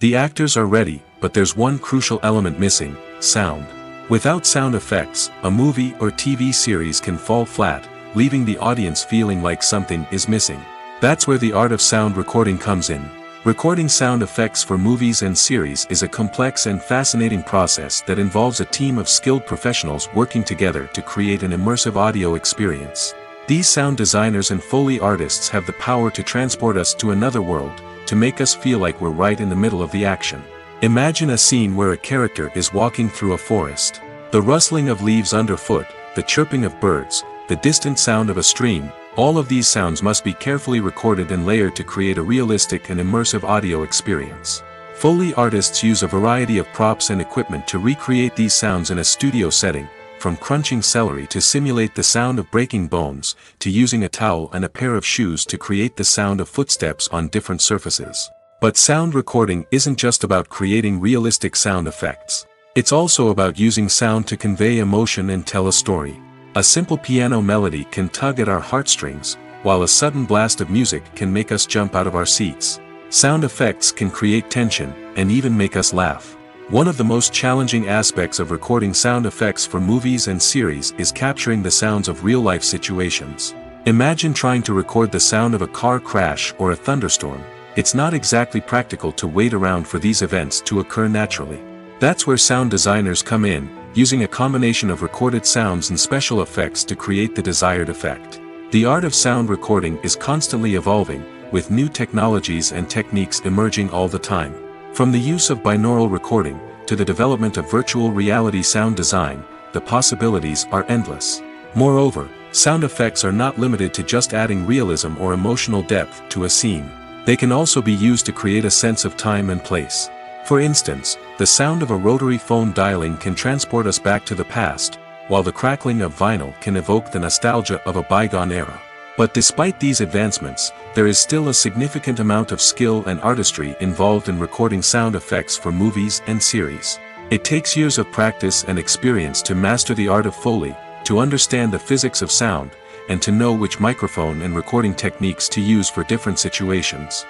Speaker 1: The actors are ready, but there's one crucial element missing: sound. Without sound effects, a movie or TV series can fall flat, leaving the audience feeling like something is missing. That's where the art of sound recording comes in. Recording sound effects for movies and series is a complex and fascinating process that involves a team of skilled professionals working together to create an immersive audio experience. These sound designers and Foley artists have the power to transport us to another world, to make us feel like we're right in the middle of the action. Imagine a scene where a character is walking through a forest. The rustling of leaves underfoot, the chirping of birds, the distant sound of a stream, all of these sounds must be carefully recorded and layered to create a realistic and immersive audio experience. Foley artists use a variety of props and equipment to recreate these sounds in a studio setting, from crunching celery to simulate the sound of breaking bones, to using a towel and a pair of shoes to create the sound of footsteps on different surfaces. But sound recording isn't just about creating realistic sound effects. It's also about using sound to convey emotion and tell a story. A simple piano melody can tug at our heartstrings, while a sudden blast of music can make us jump out of our seats. Sound effects can create tension, and even make us laugh. One of the most challenging aspects of recording sound effects for movies and series is capturing the sounds of real-life situations. Imagine trying to record the sound of a car crash or a thunderstorm. It's not exactly practical to wait around for these events to occur naturally. That's where sound designers come in, using a combination of recorded sounds and special effects to create the desired effect. The art of sound recording is constantly evolving, with new technologies and techniques emerging all the time. From the use of binaural recording, to the development of virtual reality sound design, the possibilities are endless. Moreover, sound effects are not limited to just adding realism or emotional depth to a scene. They can also be used to create a sense of time and place. For instance, the sound of a rotary phone dialing can transport us back to the past, while the crackling of vinyl can evoke the nostalgia of a bygone era. But despite these advancements, there is still a significant amount of skill and artistry involved in recording sound effects for movies and series. It takes years of practice and experience to master the art of Foley, to understand the physics of sound, and to know which microphone and recording techniques to use for different situations.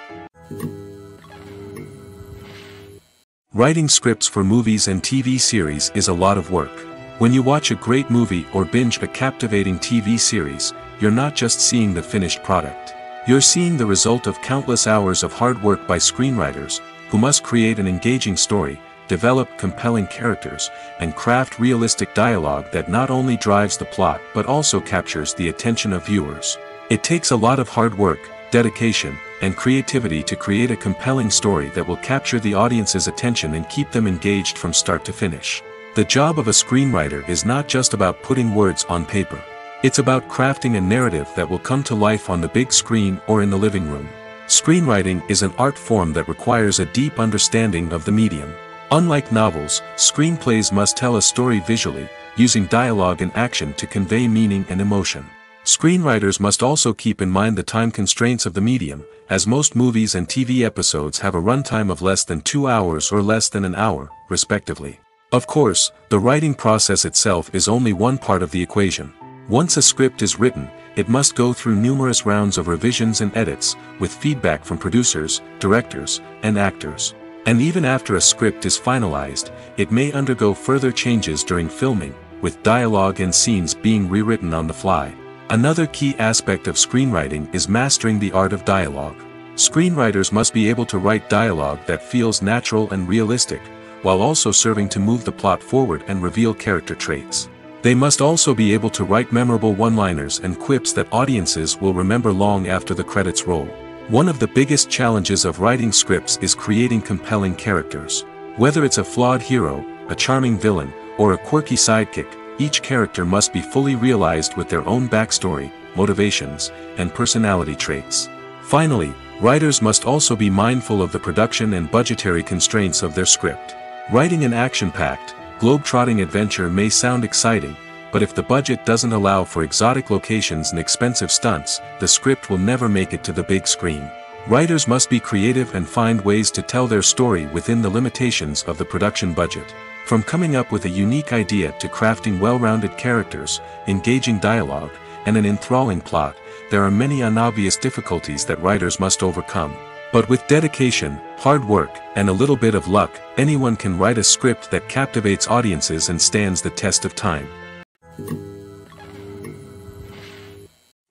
Speaker 1: Writing scripts for movies and TV series is a lot of work. When you watch a great movie or binge a captivating TV series, you're not just seeing the finished product. You're seeing the result of countless hours of hard work by screenwriters, who must create an engaging story, develop compelling characters, and craft realistic dialogue that not only drives the plot but also captures the attention of viewers. It takes a lot of hard work, dedication, and creativity to create a compelling story that will capture the audience's attention and keep them engaged from start to finish. The job of a screenwriter is not just about putting words on paper. It's about crafting a narrative that will come to life on the big screen or in the living room. Screenwriting is an art form that requires a deep understanding of the medium. Unlike novels, screenplays must tell a story visually, using dialogue and action to convey meaning and emotion. Screenwriters must also keep in mind the time constraints of the medium, as most movies and TV episodes have a runtime of less than 2 hours or less than an hour, respectively. Of course, the writing process itself is only one part of the equation. Once a script is written, it must go through numerous rounds of revisions and edits, with feedback from producers, directors, and actors. And even after a script is finalized, it may undergo further changes during filming, with dialogue and scenes being rewritten on the fly. Another key aspect of screenwriting is mastering the art of dialogue. Screenwriters must be able to write dialogue that feels natural and realistic, while also serving to move the plot forward and reveal character traits. They must also be able to write memorable one-liners and quips that audiences will remember long after the credits roll. One of the biggest challenges of writing scripts is creating compelling characters. Whether it's a flawed hero, a charming villain, or a quirky sidekick, each character must be fully realized with their own backstory, motivations, and personality traits. Finally, writers must also be mindful of the production and budgetary constraints of their script. Writing an action-packed, globe-trotting adventure may sound exciting, but if the budget doesn't allow for exotic locations and expensive stunts, the script will never make it to the big screen. Writers must be creative and find ways to tell their story within the limitations of the production budget. From coming up with a unique idea to crafting well-rounded characters, engaging dialogue, and an enthralling plot, there are many unobvious difficulties that writers must overcome. But with dedication, hard work, and a little bit of luck, anyone can write a script that captivates audiences and stands the test of time.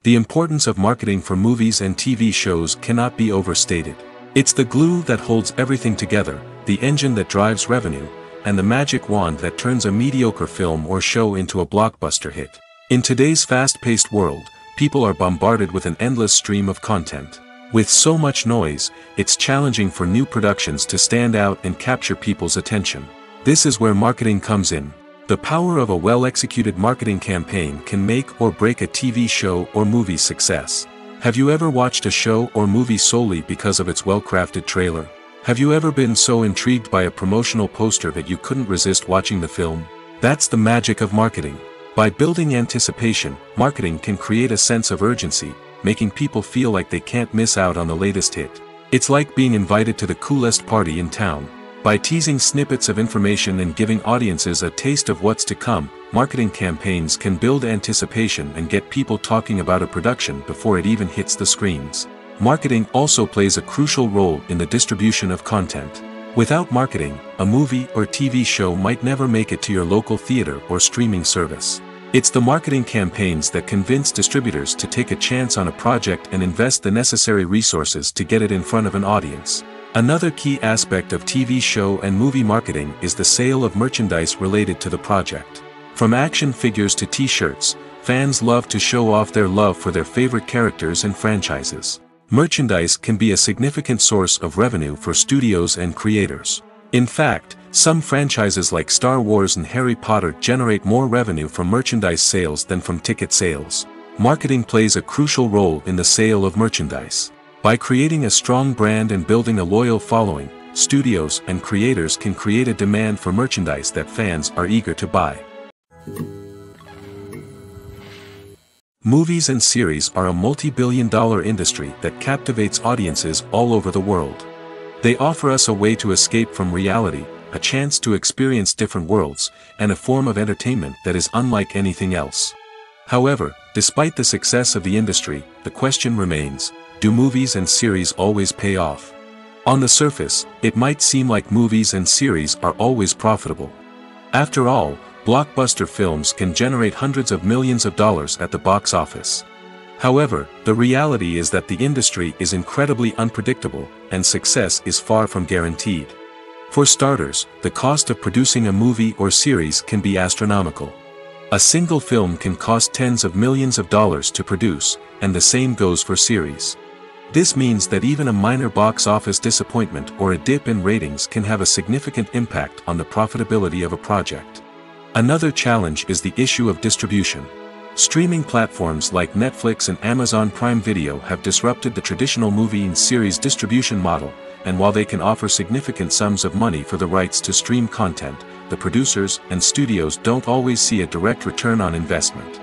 Speaker 1: The importance of marketing for movies and TV shows cannot be overstated. It's the glue that holds everything together, the engine that drives revenue, and the magic wand that turns a mediocre film or show into a blockbuster hit. In today's fast-paced world, people are bombarded with an endless stream of content. With so much noise, it's challenging for new productions to stand out and capture people's attention. This is where marketing comes in. The power of a well-executed marketing campaign can make or break a TV show or movie's success. Have you ever watched a show or movie solely because of its well-crafted trailer? Have you ever been so intrigued by a promotional poster that you couldn't resist watching the film? That's the magic of marketing. By building anticipation, marketing can create a sense of urgency, making people feel like they can't miss out on the latest hit. It's like being invited to the coolest party in town. By teasing snippets of information and giving audiences a taste of what's to come, marketing campaigns can build anticipation and get people talking about a production before it even hits the screens. Marketing also plays a crucial role in the distribution of content. Without marketing, a movie or TV show might never make it to your local theater or streaming service. It's the marketing campaigns that convince distributors to take a chance on a project and invest the necessary resources to get it in front of an audience. Another key aspect of TV show and movie marketing is the sale of merchandise related to the project. From action figures to t-shirts, fans love to show off their love for their favorite characters and franchises. Merchandise can be a significant source of revenue for studios and creators. In fact, some franchises like Star Wars and Harry Potter generate more revenue from merchandise sales than from ticket sales. Marketing plays a crucial role in the sale of merchandise. By creating a strong brand and building a loyal following, studios and creators can create a demand for merchandise that fans are eager to buy. Movies and series are a multi-billion-dollar industry that captivates audiences all over the world. They offer us a way to escape from reality, a chance to experience different worlds, and a form of entertainment that is unlike anything else. However, despite the success of the industry, the question remains: do movies and series always pay off? On the surface, it might seem like movies and series are always profitable. After all, blockbuster films can generate hundreds of millions of dollars at the box office. However, the reality is that the industry is incredibly unpredictable, and success is far from guaranteed. For starters, the cost of producing a movie or series can be astronomical. A single film can cost tens of millions of dollars to produce, and the same goes for series. This means that even a minor box office disappointment or a dip in ratings can have a significant impact on the profitability of a project. Another challenge is the issue of distribution. Streaming platforms like Netflix and Amazon Prime Video have disrupted the traditional movie and series distribution model, and while they can offer significant sums of money for the rights to stream content, the producers and studios don't always see a direct return on investment.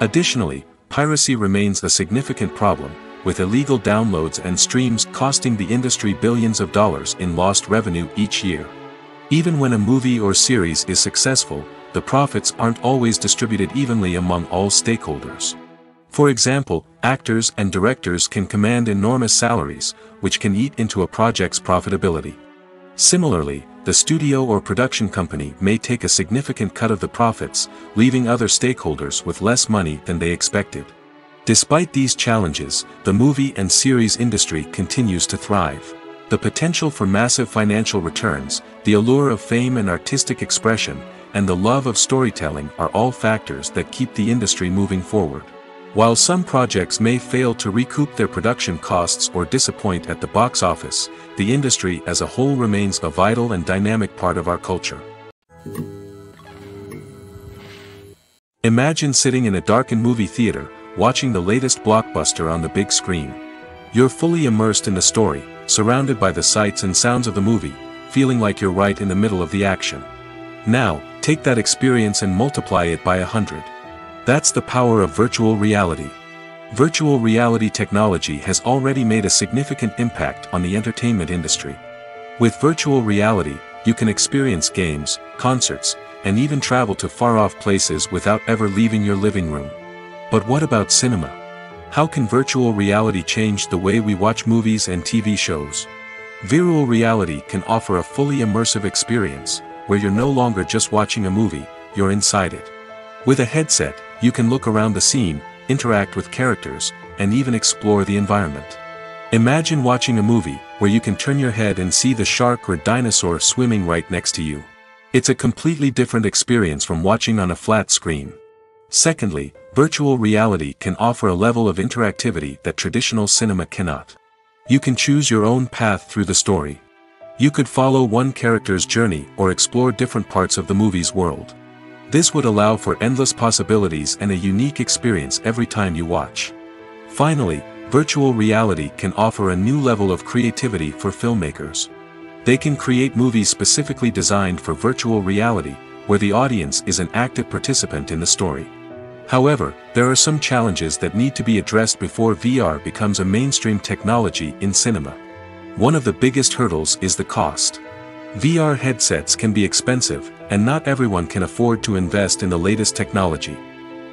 Speaker 1: Additionally, piracy remains a significant problem, with illegal downloads and streams costing the industry billions of dollars in lost revenue each year. Even when a movie or series is successful, the profits aren't always distributed evenly among all stakeholders. For example, actors and directors can command enormous salaries, which can eat into a project's profitability. Similarly, the studio or production company may take a significant cut of the profits, leaving other stakeholders with less money than they expected. Despite these challenges, the movie and series industry continues to thrive. The potential for massive financial returns, the allure of fame and artistic expression, and the love of storytelling are all factors that keep the industry moving forward. While some projects may fail to recoup their production costs or disappoint at the box office, the industry as a whole remains a vital and dynamic part of our culture. Imagine sitting in a darkened movie theater, watching the latest blockbuster on the big screen. You're fully immersed in the story, surrounded by the sights and sounds of the movie, feeling like you're right in the middle of the action. Now, take that experience and multiply it by 100. That's the power of virtual reality. Virtual reality technology has already made a significant impact on the entertainment industry. With virtual reality, you can experience games, concerts, and even travel to far-off places without ever leaving your living room. But what about cinema? How can virtual reality change the way we watch movies and TV shows? Virtual reality can offer a fully immersive experience, where you're no longer just watching a movie, you're inside it. With a headset, you can look around the scene, interact with characters, and even explore the environment. Imagine watching a movie, where you can turn your head and see the shark or dinosaur swimming right next to you. It's a completely different experience from watching on a flat screen. Secondly, virtual reality can offer a level of interactivity that traditional cinema cannot. You can choose your own path through the story. You could follow one character's journey or explore different parts of the movie's world. This would allow for endless possibilities and a unique experience every time you watch. Finally, virtual reality can offer a new level of creativity for filmmakers. They can create movies specifically designed for virtual reality, where the audience is an active participant in the story. However, there are some challenges that need to be addressed before VR becomes a mainstream technology in cinema. One of the biggest hurdles is the cost. VR headsets can be expensive, and not everyone can afford to invest in the latest technology.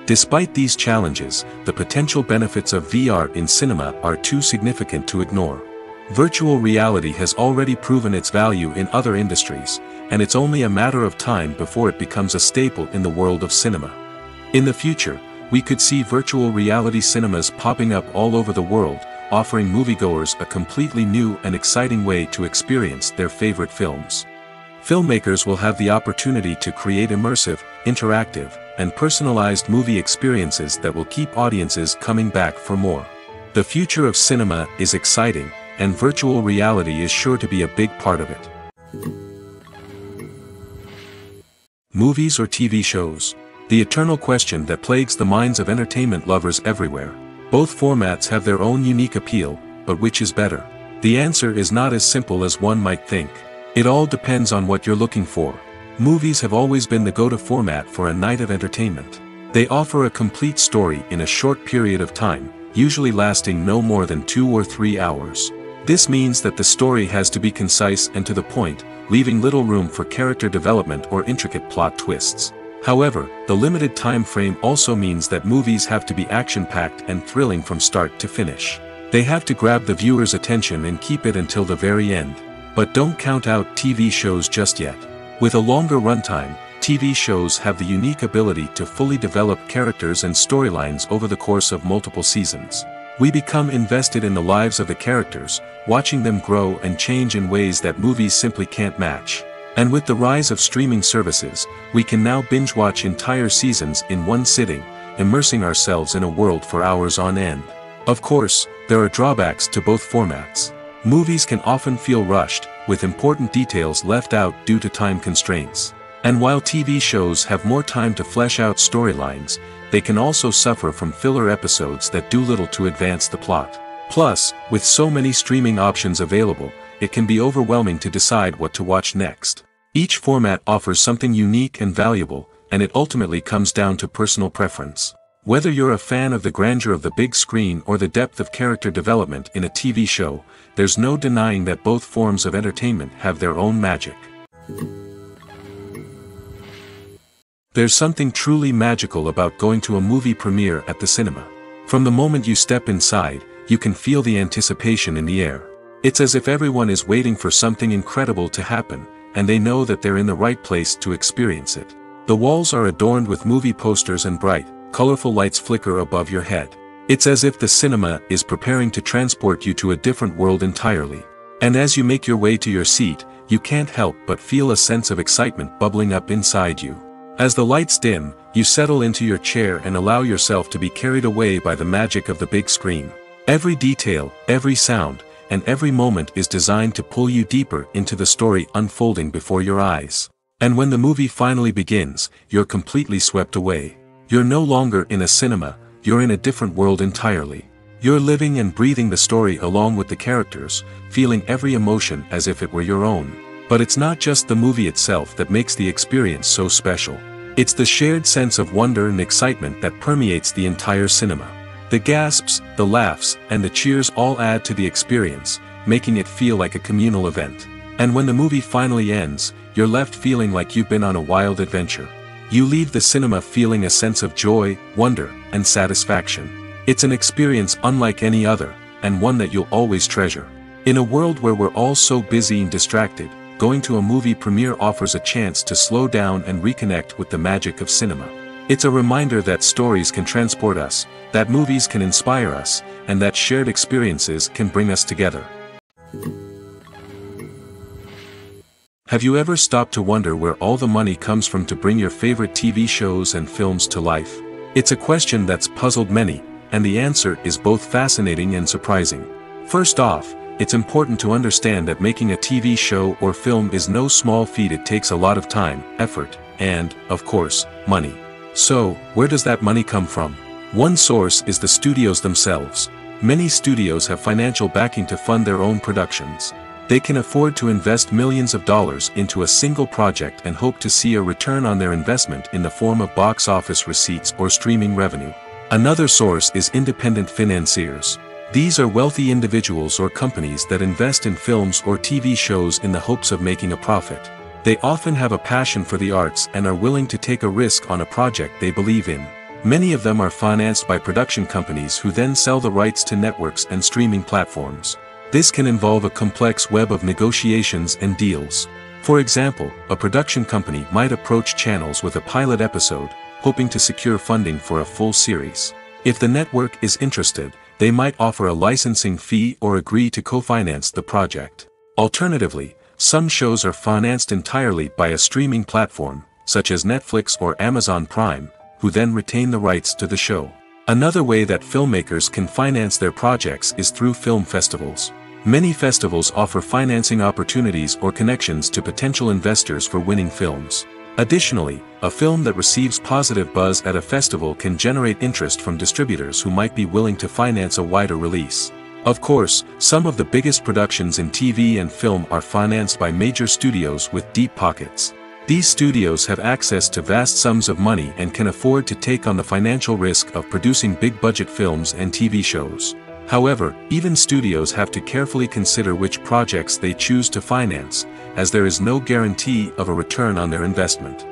Speaker 1: Despite these challenges, the potential benefits of VR in cinema are too significant to ignore. Virtual reality has already proven its value in other industries, and it's only a matter of time before it becomes a staple in the world of cinema. In the future, we could see virtual reality cinemas popping up all over the world, offering moviegoers a completely new and exciting way to experience their favorite films. Filmmakers will have the opportunity to create immersive, interactive, and personalized movie experiences that will keep audiences coming back for more. The future of cinema is exciting, and virtual reality is sure to be a big part of it. Movies or TV shows? The eternal question that plagues the minds of entertainment lovers everywhere. Both formats have their own unique appeal, but which is better? The answer is not as simple as one might think. It all depends on what you're looking for. Movies have always been the go-to format for a night of entertainment. They offer a complete story in a short period of time, usually lasting no more than 2 or 3 hours. This means that the story has to be concise and to the point, leaving little room for character development or intricate plot twists. However, the limited time frame also means that movies have to be action-packed and thrilling from start to finish. They have to grab the viewer's attention and keep it until the very end. But don't count out TV shows just yet. With a longer runtime, TV shows have the unique ability to fully develop characters and storylines over the course of multiple seasons. We become invested in the lives of the characters, watching them grow and change in ways that movies simply can't match. And with the rise of streaming services, we can now binge-watch entire seasons in one sitting, immersing ourselves in a world for hours on end. Of course, there are drawbacks to both formats. Movies can often feel rushed, with important details left out due to time constraints. And while TV shows have more time to flesh out storylines, they can also suffer from filler episodes that do little to advance the plot. Plus, with so many streaming options available, it can be overwhelming to decide what to watch next. Each format offers something unique and valuable, and it ultimately comes down to personal preference. Whether you're a fan of the grandeur of the big screen or the depth of character development in a TV show, there's no denying that both forms of entertainment have their own magic. There's something truly magical about going to a movie premiere at the cinema. From the moment you step inside, you can feel the anticipation in the air. It's as if everyone is waiting for something incredible to happen, and they know that they're in the right place to experience it. The walls are adorned with movie posters and bright, colorful lights flicker above your head. It's as if the cinema is preparing to transport you to a different world entirely. And as you make your way to your seat, you can't help but feel a sense of excitement bubbling up inside you. As the lights dim, you settle into your chair and allow yourself to be carried away by the magic of the big screen. Every detail, every sound, and every moment is designed to pull you deeper into the story unfolding before your eyes. And when the movie finally begins, you're completely swept away. You're no longer in a cinema, you're in a different world entirely. You're living and breathing the story along with the characters, feeling every emotion as if it were your own. But it's not just the movie itself that makes the experience so special. It's the shared sense of wonder and excitement that permeates the entire cinema. The gasps, the laughs, and the cheers all add to the experience, making it feel like a communal event. And when the movie finally ends, you're left feeling like you've been on a wild adventure. You leave the cinema feeling a sense of joy, wonder, and satisfaction. It's an experience unlike any other, and one that you'll always treasure. In a world where we're all so busy and distracted, going to a movie premiere offers a chance to slow down and reconnect with the magic of cinema. It's a reminder that stories can transport us, that movies can inspire us, and that shared experiences can bring us together. Have you ever stopped to wonder where all the money comes from to bring your favorite TV shows and films to life? It's a question that's puzzled many, and the answer is both fascinating and surprising. First off, it's important to understand that making a TV show or film is no small feat. It takes a lot of time, effort, and, of course, money. So, where does that money come from? One source is the studios themselves. Many studios have financial backing to fund their own productions. They can afford to invest millions of dollars into a single project and hope to see a return on their investment in the form of box office receipts or streaming revenue. Another source is independent financiers. These are wealthy individuals or companies that invest in films or TV shows in the hopes of making a profit. They often have a passion for the arts and are willing to take a risk on a project they believe in. Many of them are financed by production companies who then sell the rights to networks and streaming platforms. This can involve a complex web of negotiations and deals. For example, a production company might approach channels with a pilot episode, hoping to secure funding for a full series. If the network is interested, they might offer a licensing fee or agree to co-finance the project. Alternatively, some shows are financed entirely by a streaming platform, such as Netflix or Amazon Prime, who then retain the rights to the show. Another way that filmmakers can finance their projects is through film festivals. Many festivals offer financing opportunities or connections to potential investors for winning films. Additionally, a film that receives positive buzz at a festival can generate interest from distributors who might be willing to finance a wider release. Of course, some of the biggest productions in TV and film are financed by major studios with deep pockets. These studios have access to vast sums of money and can afford to take on the financial risk of producing big-budget films and TV shows. However, even studios have to carefully consider which projects they choose to finance, as there is no guarantee of a return on their investment.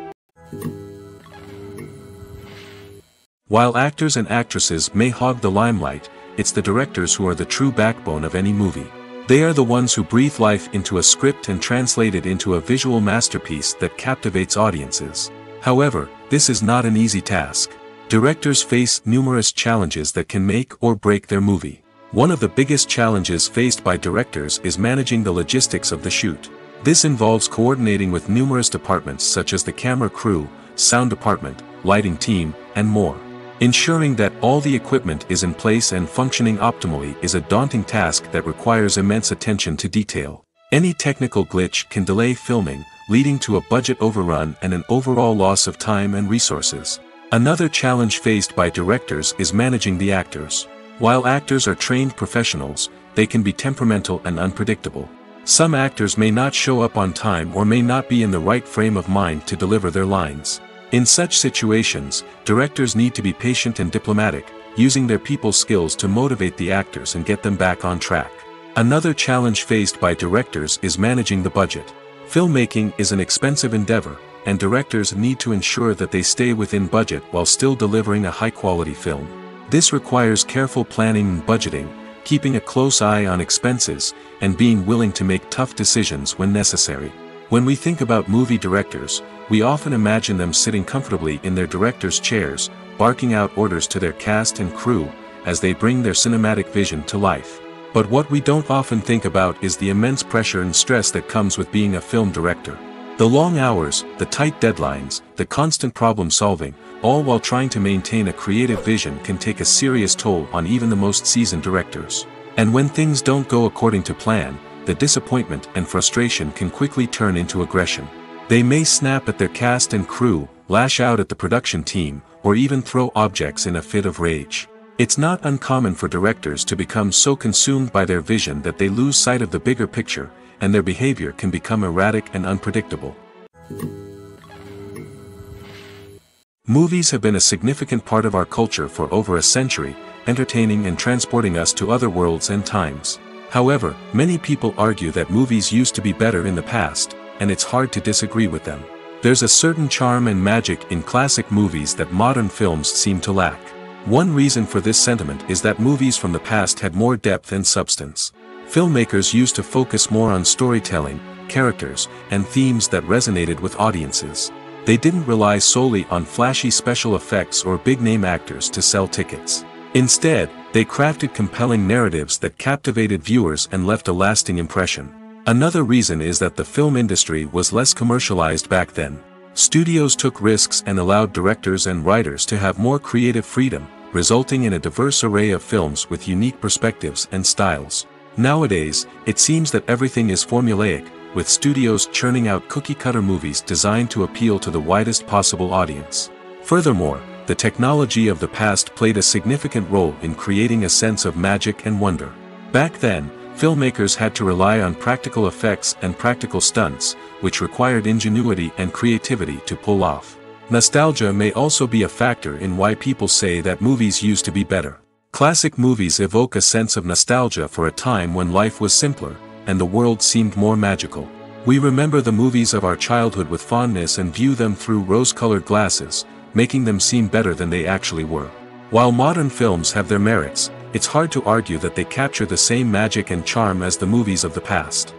Speaker 1: While actors and actresses may hog the limelight, it's the directors who are the true backbone of any movie. They are the ones who breathe life into a script and translate it into a visual masterpiece that captivates audiences. However, this is not an easy task. Directors face numerous challenges that can make or break their movie. One of the biggest challenges faced by directors is managing the logistics of the shoot. This involves coordinating with numerous departments such as the camera crew, sound department, lighting team, and more. Ensuring that all the equipment is in place and functioning optimally is a daunting task that requires immense attention to detail. Any technical glitch can delay filming, leading to a budget overrun and an overall loss of time and resources. Another challenge faced by directors is managing the actors. While actors are trained professionals, they can be temperamental and unpredictable. Some actors may not show up on time or may not be in the right frame of mind to deliver their lines. In such situations, directors need to be patient and diplomatic, using their people skills to motivate the actors and get them back on track. Another challenge faced by directors is managing the budget. Filmmaking is an expensive endeavor, and directors need to ensure that they stay within budget while still delivering a high-quality film. This requires careful planning and budgeting, keeping a close eye on expenses, and being willing to make tough decisions when necessary. When we think about movie directors, we often imagine them sitting comfortably in their director's chairs, barking out orders to their cast and crew, as they bring their cinematic vision to life. But what we don't often think about is the immense pressure and stress that comes with being a film director. The long hours, the tight deadlines, the constant problem solving, all while trying to maintain a creative vision can take a serious toll on even the most seasoned directors. And when things don't go according to plan, the disappointment and frustration can quickly turn into aggression. They may snap at their cast and crew, lash out at the production team, or even throw objects in a fit of rage. It's not uncommon for directors to become so consumed by their vision that they lose sight of the bigger picture, and their behavior can become erratic and unpredictable. Movies have been a significant part of our culture for over a century, entertaining and transporting us to other worlds and times. However, many people argue that movies used to be better in the past, and it's hard to disagree with them. There's a certain charm and magic in classic movies that modern films seem to lack. One reason for this sentiment is that movies from the past had more depth and substance. Filmmakers used to focus more on storytelling, characters, and themes that resonated with audiences. They didn't rely solely on flashy special effects or big-name actors to sell tickets. Instead, they crafted compelling narratives that captivated viewers and left a lasting impression. Another reason is that the film industry was less commercialized back then. Studios took risks and allowed directors and writers to have more creative freedom, resulting in a diverse array of films with unique perspectives and styles. Nowadays, it seems that everything is formulaic, with studios churning out cookie-cutter movies designed to appeal to the widest possible audience. Furthermore, the technology of the past played a significant role in creating a sense of magic and wonder. Back then, filmmakers had to rely on practical effects and practical stunts, which required ingenuity and creativity to pull off. Nostalgia may also be a factor in why people say that movies used to be better. Classic movies evoke a sense of nostalgia for a time when life was simpler, and the world seemed more magical. We remember the movies of our childhood with fondness and view them through rose-colored glasses, making them seem better than they actually were. While modern films have their merits, it's hard to argue that they capture the same magic and charm as the movies of the past.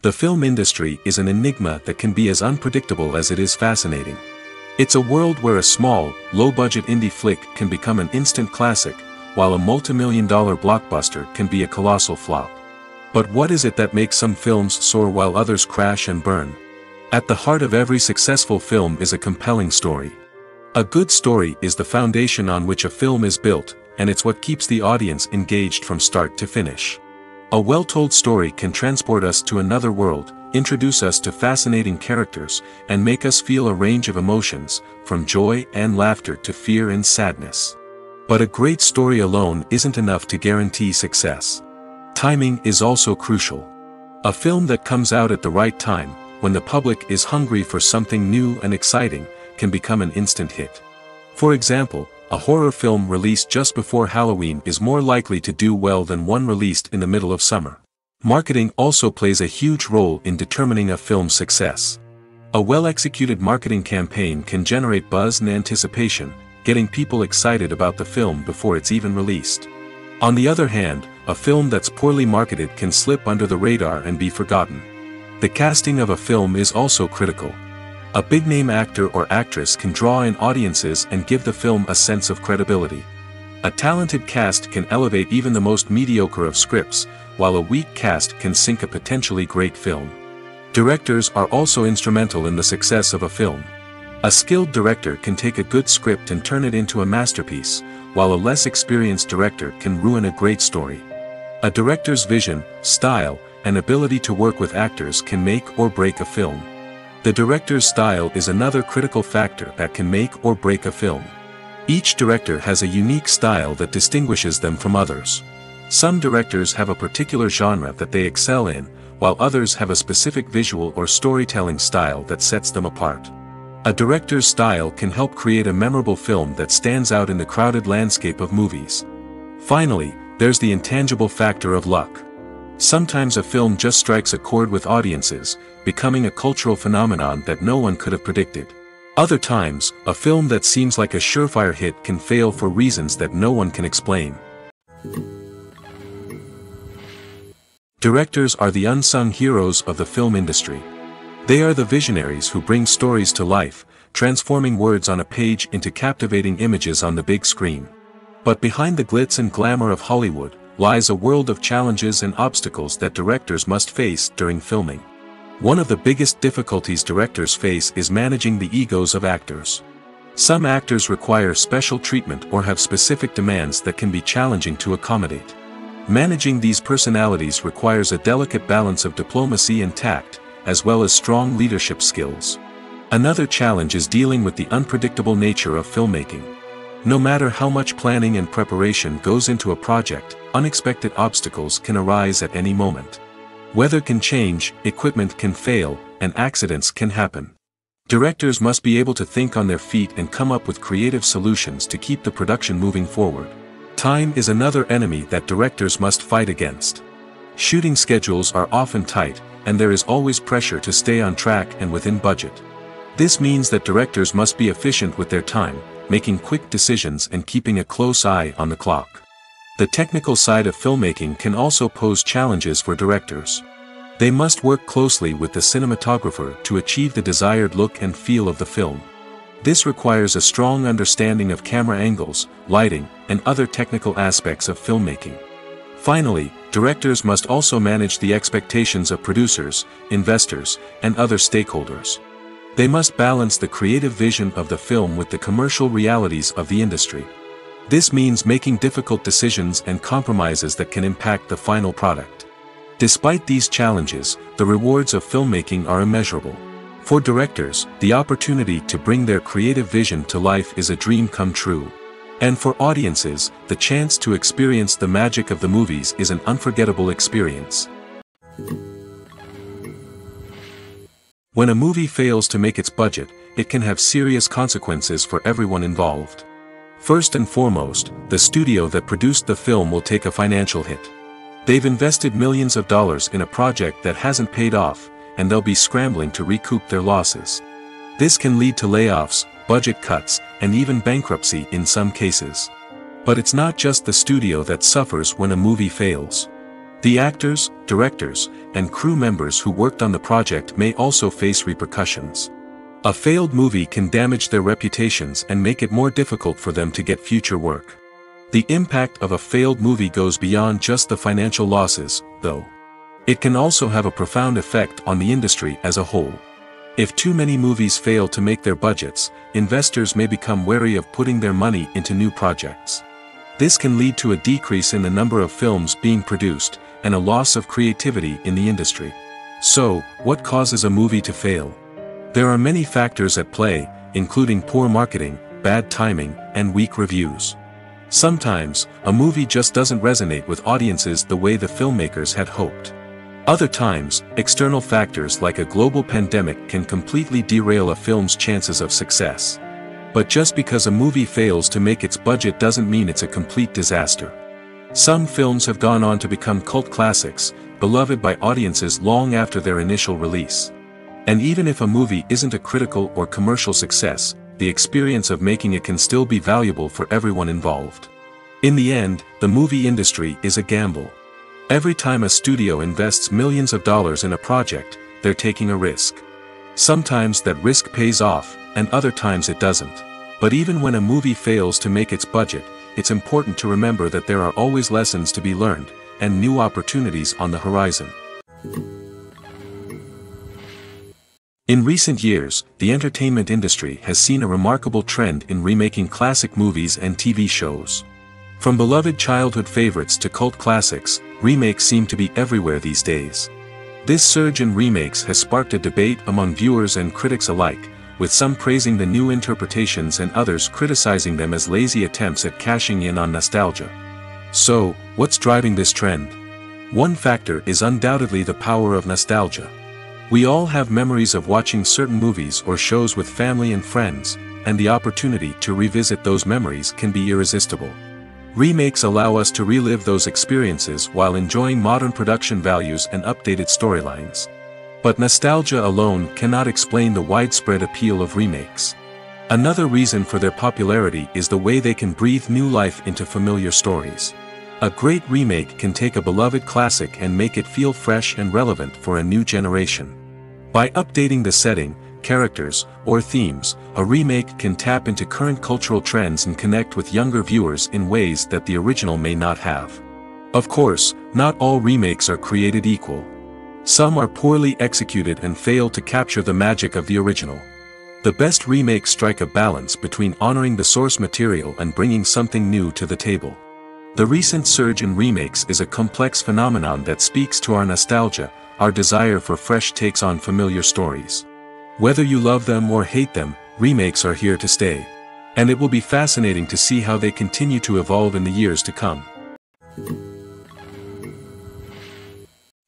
Speaker 1: The film industry is an enigma that can be as unpredictable as it is fascinating. It's a world where a small, low-budget indie flick can become an instant classic, while a multi-million-dollar blockbuster can be a colossal flop. But what is it that makes some films soar while others crash and burn? At the heart of every successful film is a compelling story. A good story is the foundation on which a film is built, and it's what keeps the audience engaged from start to finish. A well-told story can transport us to another world, introduce us to fascinating characters, and make us feel a range of emotions, from joy and laughter to fear and sadness. But a great story alone isn't enough to guarantee success. Timing is also crucial. A film that comes out at the right time, when the public is hungry for something new and exciting, can become an instant hit. For example, a horror film released just before Halloween is more likely to do well than one released in the middle of summer. Marketing also plays a huge role in determining a film's success. A well-executed marketing campaign can generate buzz and anticipation, getting people excited about the film before it's even released. On the other hand, a film that's poorly marketed can slip under the radar and be forgotten. The casting of a film is also critical. A big-name actor or actress can draw in audiences and give the film a sense of credibility. A talented cast can elevate even the most mediocre of scripts, while a weak cast can sink a potentially great film. Directors are also instrumental in the success of a film. A skilled director can take a good script and turn it into a masterpiece, while a less experienced director can ruin a great story. A director's vision, style, and ability to work with actors can make or break a film. The director's style is another critical factor that can make or break a film. Each director has a unique style that distinguishes them from others. Some directors have a particular genre that they excel in, while others have a specific visual or storytelling style that sets them apart. A director's style can help create a memorable film that stands out in the crowded landscape of movies. Finally, there's the intangible factor of luck. Sometimes a film just strikes a chord with audiences, becoming a cultural phenomenon that no one could have predicted. Other times, a film that seems like a surefire hit can fail for reasons that no one can explain. Directors are the unsung heroes of the film industry. They are the visionaries who bring stories to life, transforming words on a page into captivating images on the big screen. But behind the glitz and glamour of Hollywood, lies a world of challenges and obstacles that directors must face during filming. One of the biggest difficulties directors face is managing the egos of actors. Some actors require special treatment or have specific demands that can be challenging to accommodate. Managing these personalities requires a delicate balance of diplomacy and tact, as well as strong leadership skills. Another challenge is dealing with the unpredictable nature of filmmaking. No matter how much planning and preparation goes into a project, unexpected obstacles can arise at any moment. Weather can change, equipment can fail, and accidents can happen. Directors must be able to think on their feet and come up with creative solutions to keep the production moving forward. Time is another enemy that directors must fight against. Shooting schedules are often tight, and there is always pressure to stay on track and within budget. This means that directors must be efficient with their time, making quick decisions and keeping a close eye on the clock. The technical side of filmmaking can also pose challenges for directors. They must work closely with the cinematographer to achieve the desired look and feel of the film. This requires a strong understanding of camera angles, lighting, and other technical aspects of filmmaking. Finally, directors must also manage the expectations of producers, investors, and other stakeholders. They must balance the creative vision of the film with the commercial realities of the industry. This means making difficult decisions and compromises that can impact the final product. Despite these challenges, the rewards of filmmaking are immeasurable. For directors, the opportunity to bring their creative vision to life is a dream come true. And for audiences, the chance to experience the magic of the movies is an unforgettable experience. When a movie fails to make its budget, it can have serious consequences for everyone involved. First and foremost, the studio that produced the film will take a financial hit. They've invested millions of dollars in a project that hasn't paid off, and they'll be scrambling to recoup their losses. This can lead to layoffs, budget cuts, and even bankruptcy in some cases. But it's not just the studio that suffers when a movie fails. The actors, directors, and crew members who worked on the project may also face repercussions. A failed movie can damage their reputations and make it more difficult for them to get future work. The impact of a failed movie goes beyond just the financial losses, though. It can also have a profound effect on the industry as a whole. If too many movies fail to make their budgets, investors may become wary of putting their money into new projects. This can lead to a decrease in the number of films being produced, and a loss of creativity in the industry. So, what causes a movie to fail? There are many factors at play, including poor marketing, bad timing, and weak reviews. Sometimes, a movie just doesn't resonate with audiences the way the filmmakers had hoped. Other times, external factors like a global pandemic can completely derail a film's chances of success. But just because a movie fails to make its budget doesn't mean it's a complete disaster. Some films have gone on to become cult classics, beloved by audiences long after their initial release. And even if a movie isn't a critical or commercial success, the experience of making it can still be valuable for everyone involved. In the end, the movie industry is a gamble. Every time a studio invests millions of dollars in a project, they're taking a risk. Sometimes that risk pays off, and other times it doesn't. But even when a movie fails to make its budget, it's important to remember that there are always lessons to be learned, and new opportunities on the horizon. In recent years, the entertainment industry has seen a remarkable trend in remaking classic movies and TV shows. From beloved childhood favorites to cult classics, remakes seem to be everywhere these days. This surge in remakes has sparked a debate among viewers and critics alike, with some praising the new interpretations and others criticizing them as lazy attempts at cashing in on nostalgia. So, what's driving this trend? One factor is undoubtedly the power of nostalgia. We all have memories of watching certain movies or shows with family and friends, and the opportunity to revisit those memories can be irresistible. Remakes allow us to relive those experiences while enjoying modern production values and updated storylines. But nostalgia alone cannot explain the widespread appeal of remakes. Another reason for their popularity is the way they can breathe new life into familiar stories. A great remake can take a beloved classic and make it feel fresh and relevant for a new generation. By updating the setting, characters, or themes, a remake can tap into current cultural trends and connect with younger viewers in ways that the original may not have. Of course, not all remakes are created equal. Some are poorly executed and fail to capture the magic of the original. The best remakes strike a balance between honoring the source material and bringing something new to the table. The recent surge in remakes is a complex phenomenon that speaks to our nostalgia, our desire for fresh takes on familiar stories. Whether you love them or hate them, remakes are here to stay. And it will be fascinating to see how they continue to evolve in the years to come.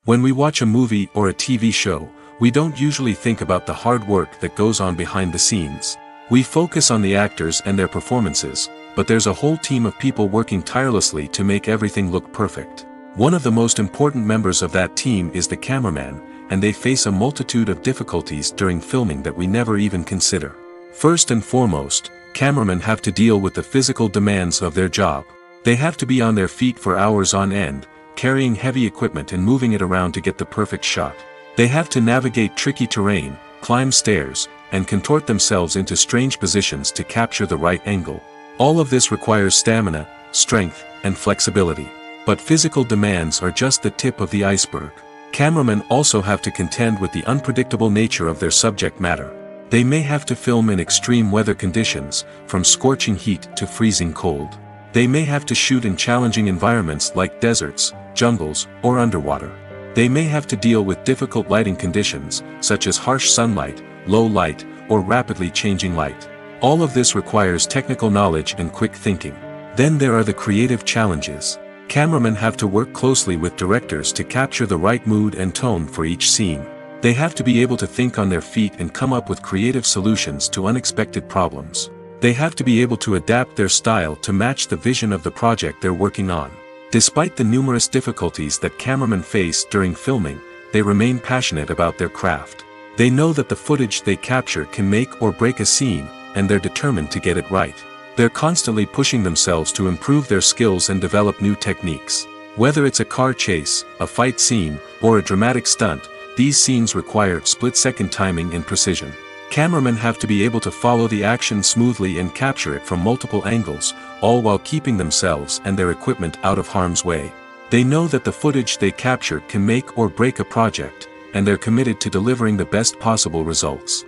Speaker 1: When we watch a movie or a TV show, we don't usually think about the hard work that goes on behind the scenes. We focus on the actors and their performances, but there's a whole team of people working tirelessly to make everything look perfect. One of the most important members of that team is the cameraman, and they face a multitude of difficulties during filming that we never even consider. First and foremost, cameramen have to deal with the physical demands of their job. They have to be on their feet for hours on end, carrying heavy equipment and moving it around to get the perfect shot. They have to navigate tricky terrain, climb stairs, and contort themselves into strange positions to capture the right angle. All of this requires stamina, strength, and flexibility. But physical demands are just the tip of the iceberg. Cameramen also have to contend with the unpredictable nature of their subject matter. They may have to film in extreme weather conditions, from scorching heat to freezing cold. They may have to shoot in challenging environments like deserts, jungles, or underwater. They may have to deal with difficult lighting conditions, such as harsh sunlight, low light, or rapidly changing light. All of this requires technical knowledge and quick thinking. Then there are the creative challenges. Cameramen have to work closely with directors to capture the right mood and tone for each scene. They have to be able to think on their feet and come up with creative solutions to unexpected problems. They have to be able to adapt their style to match the vision of the project they're working on. Despite the numerous difficulties that cameramen face during filming, they remain passionate about their craft. They know that the footage they capture can make or break a scene, and they're determined to get it right. They're constantly pushing themselves to improve their skills and develop new techniques. Whether it's a car chase, a fight scene, or a dramatic stunt, these scenes require split-second timing and precision. Cameramen have to be able to follow the action smoothly and capture it from multiple angles, all while keeping themselves and their equipment out of harm's way. They know that the footage they capture can make or break a project, and they're committed to delivering the best possible results.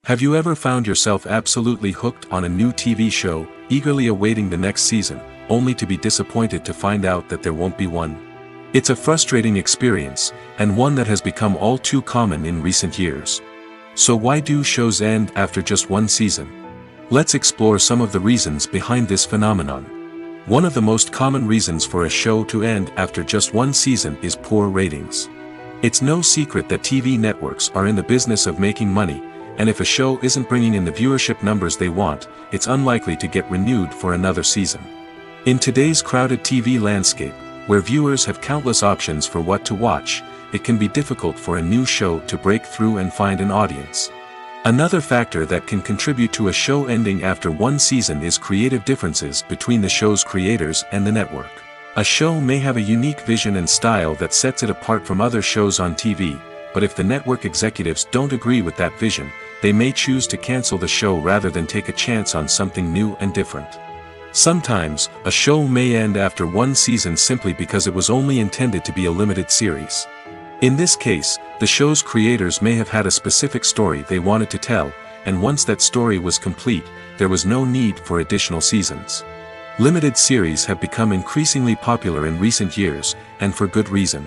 Speaker 1: Have you ever found yourself absolutely hooked on a new TV show, eagerly awaiting the next season, only to be disappointed to find out that there won't be one? It's a frustrating experience, and one that has become all too common in recent years. So why do shows end after just one season? Let's explore some of the reasons behind this phenomenon. One of the most common reasons for a show to end after just one season is poor ratings. It's no secret that TV networks are in the business of making money, and if a show isn't bringing in the viewership numbers they want, it's unlikely to get renewed for another season. In today's crowded TV landscape, where viewers have countless options for what to watch, it can be difficult for a new show to break through and find an audience. Another factor that can contribute to a show ending after one season is creative differences between the show's creators and the network. A show may have a unique vision and style that sets it apart from other shows on TV, but if the network executives don't agree with that vision, they may choose to cancel the show rather than take a chance on something new and different. Sometimes, a show may end after one season simply because it was only intended to be a limited series. In this case, the show's creators may have had a specific story they wanted to tell, and once that story was complete, there was no need for additional seasons. Limited series have become increasingly popular in recent years, and for good reason.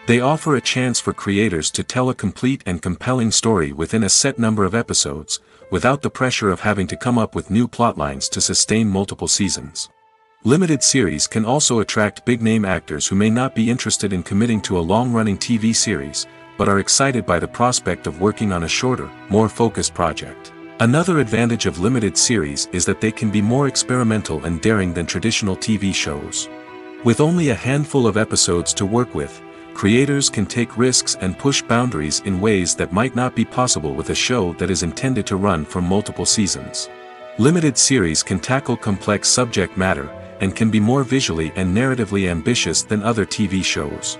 Speaker 1: They offer a chance for creators to tell a complete and compelling story within a set number of episodes, without the pressure of having to come up with new plotlines to sustain multiple seasons. Limited series can also attract big-name actors who may not be interested in committing to a long-running TV series, but are excited by the prospect of working on a shorter, more focused project. Another advantage of limited series is that they can be more experimental and daring than traditional TV shows. With only a handful of episodes to work with, creators can take risks and push boundaries in ways that might not be possible with a show that is intended to run for multiple seasons. Limited series can tackle complex subject matter, and can be more visually and narratively ambitious than other TV shows.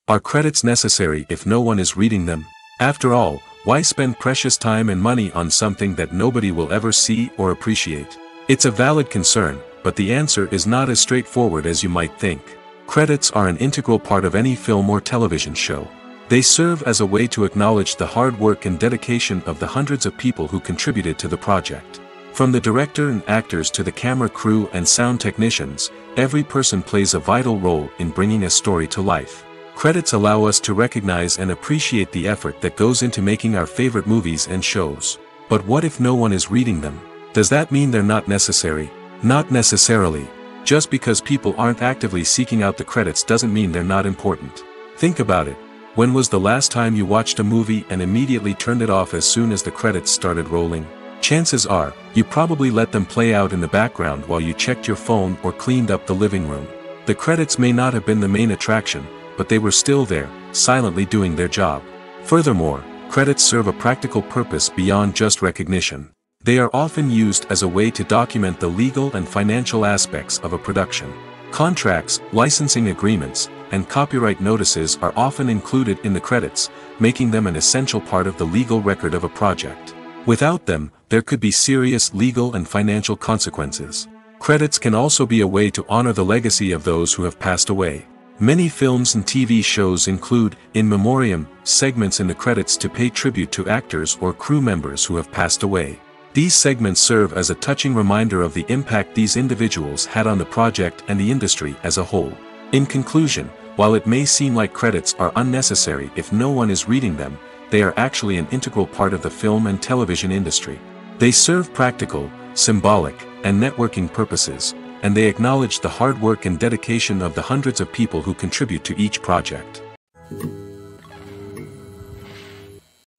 Speaker 1: Are credits necessary if no one is reading them? After all, Why spend precious time and money on something that nobody will ever see or appreciate? It's a valid concern, but the answer is not as straightforward as you might think. Credits are an integral part of any film or television show. They serve as a way to acknowledge the hard work and dedication of the hundreds of people who contributed to the project. From the director and actors to the camera crew and sound technicians, every person plays a vital role in bringing a story to life. Credits allow us to recognize and appreciate the effort that goes into making our favorite movies and shows. But what if no one is reading them? Does that mean they're not necessary? Not necessarily. Just because people aren't actively seeking out the credits doesn't mean they're not important. Think about it. When was the last time you watched a movie and immediately turned it off as soon as the credits started rolling? Chances are, you probably let them play out in the background while you checked your phone or cleaned up the living room. The credits may not have been the main attraction, but they were still there, silently doing their job. Furthermore, credits serve a practical purpose beyond just recognition. They are often used as a way to document the legal and financial aspects of a production. Contracts, licensing agreements, and copyright notices are often included in the credits, making them an essential part of the legal record of a project. Without them, there could be serious legal and financial consequences. Credits can also be a way to honor the legacy of those who have passed away. Many films and TV shows include, in memoriam, segments in the credits to pay tribute to actors or crew members who have passed away. These segments serve as a touching reminder of the impact these individuals had on the project and the industry as a whole. In conclusion, while it may seem like credits are unnecessary if no one is reading them, they are actually an integral part of the film and television industry. They serve practical, symbolic, and networking purposes, and they acknowledge the hard work and dedication of the hundreds of people who contribute to each project.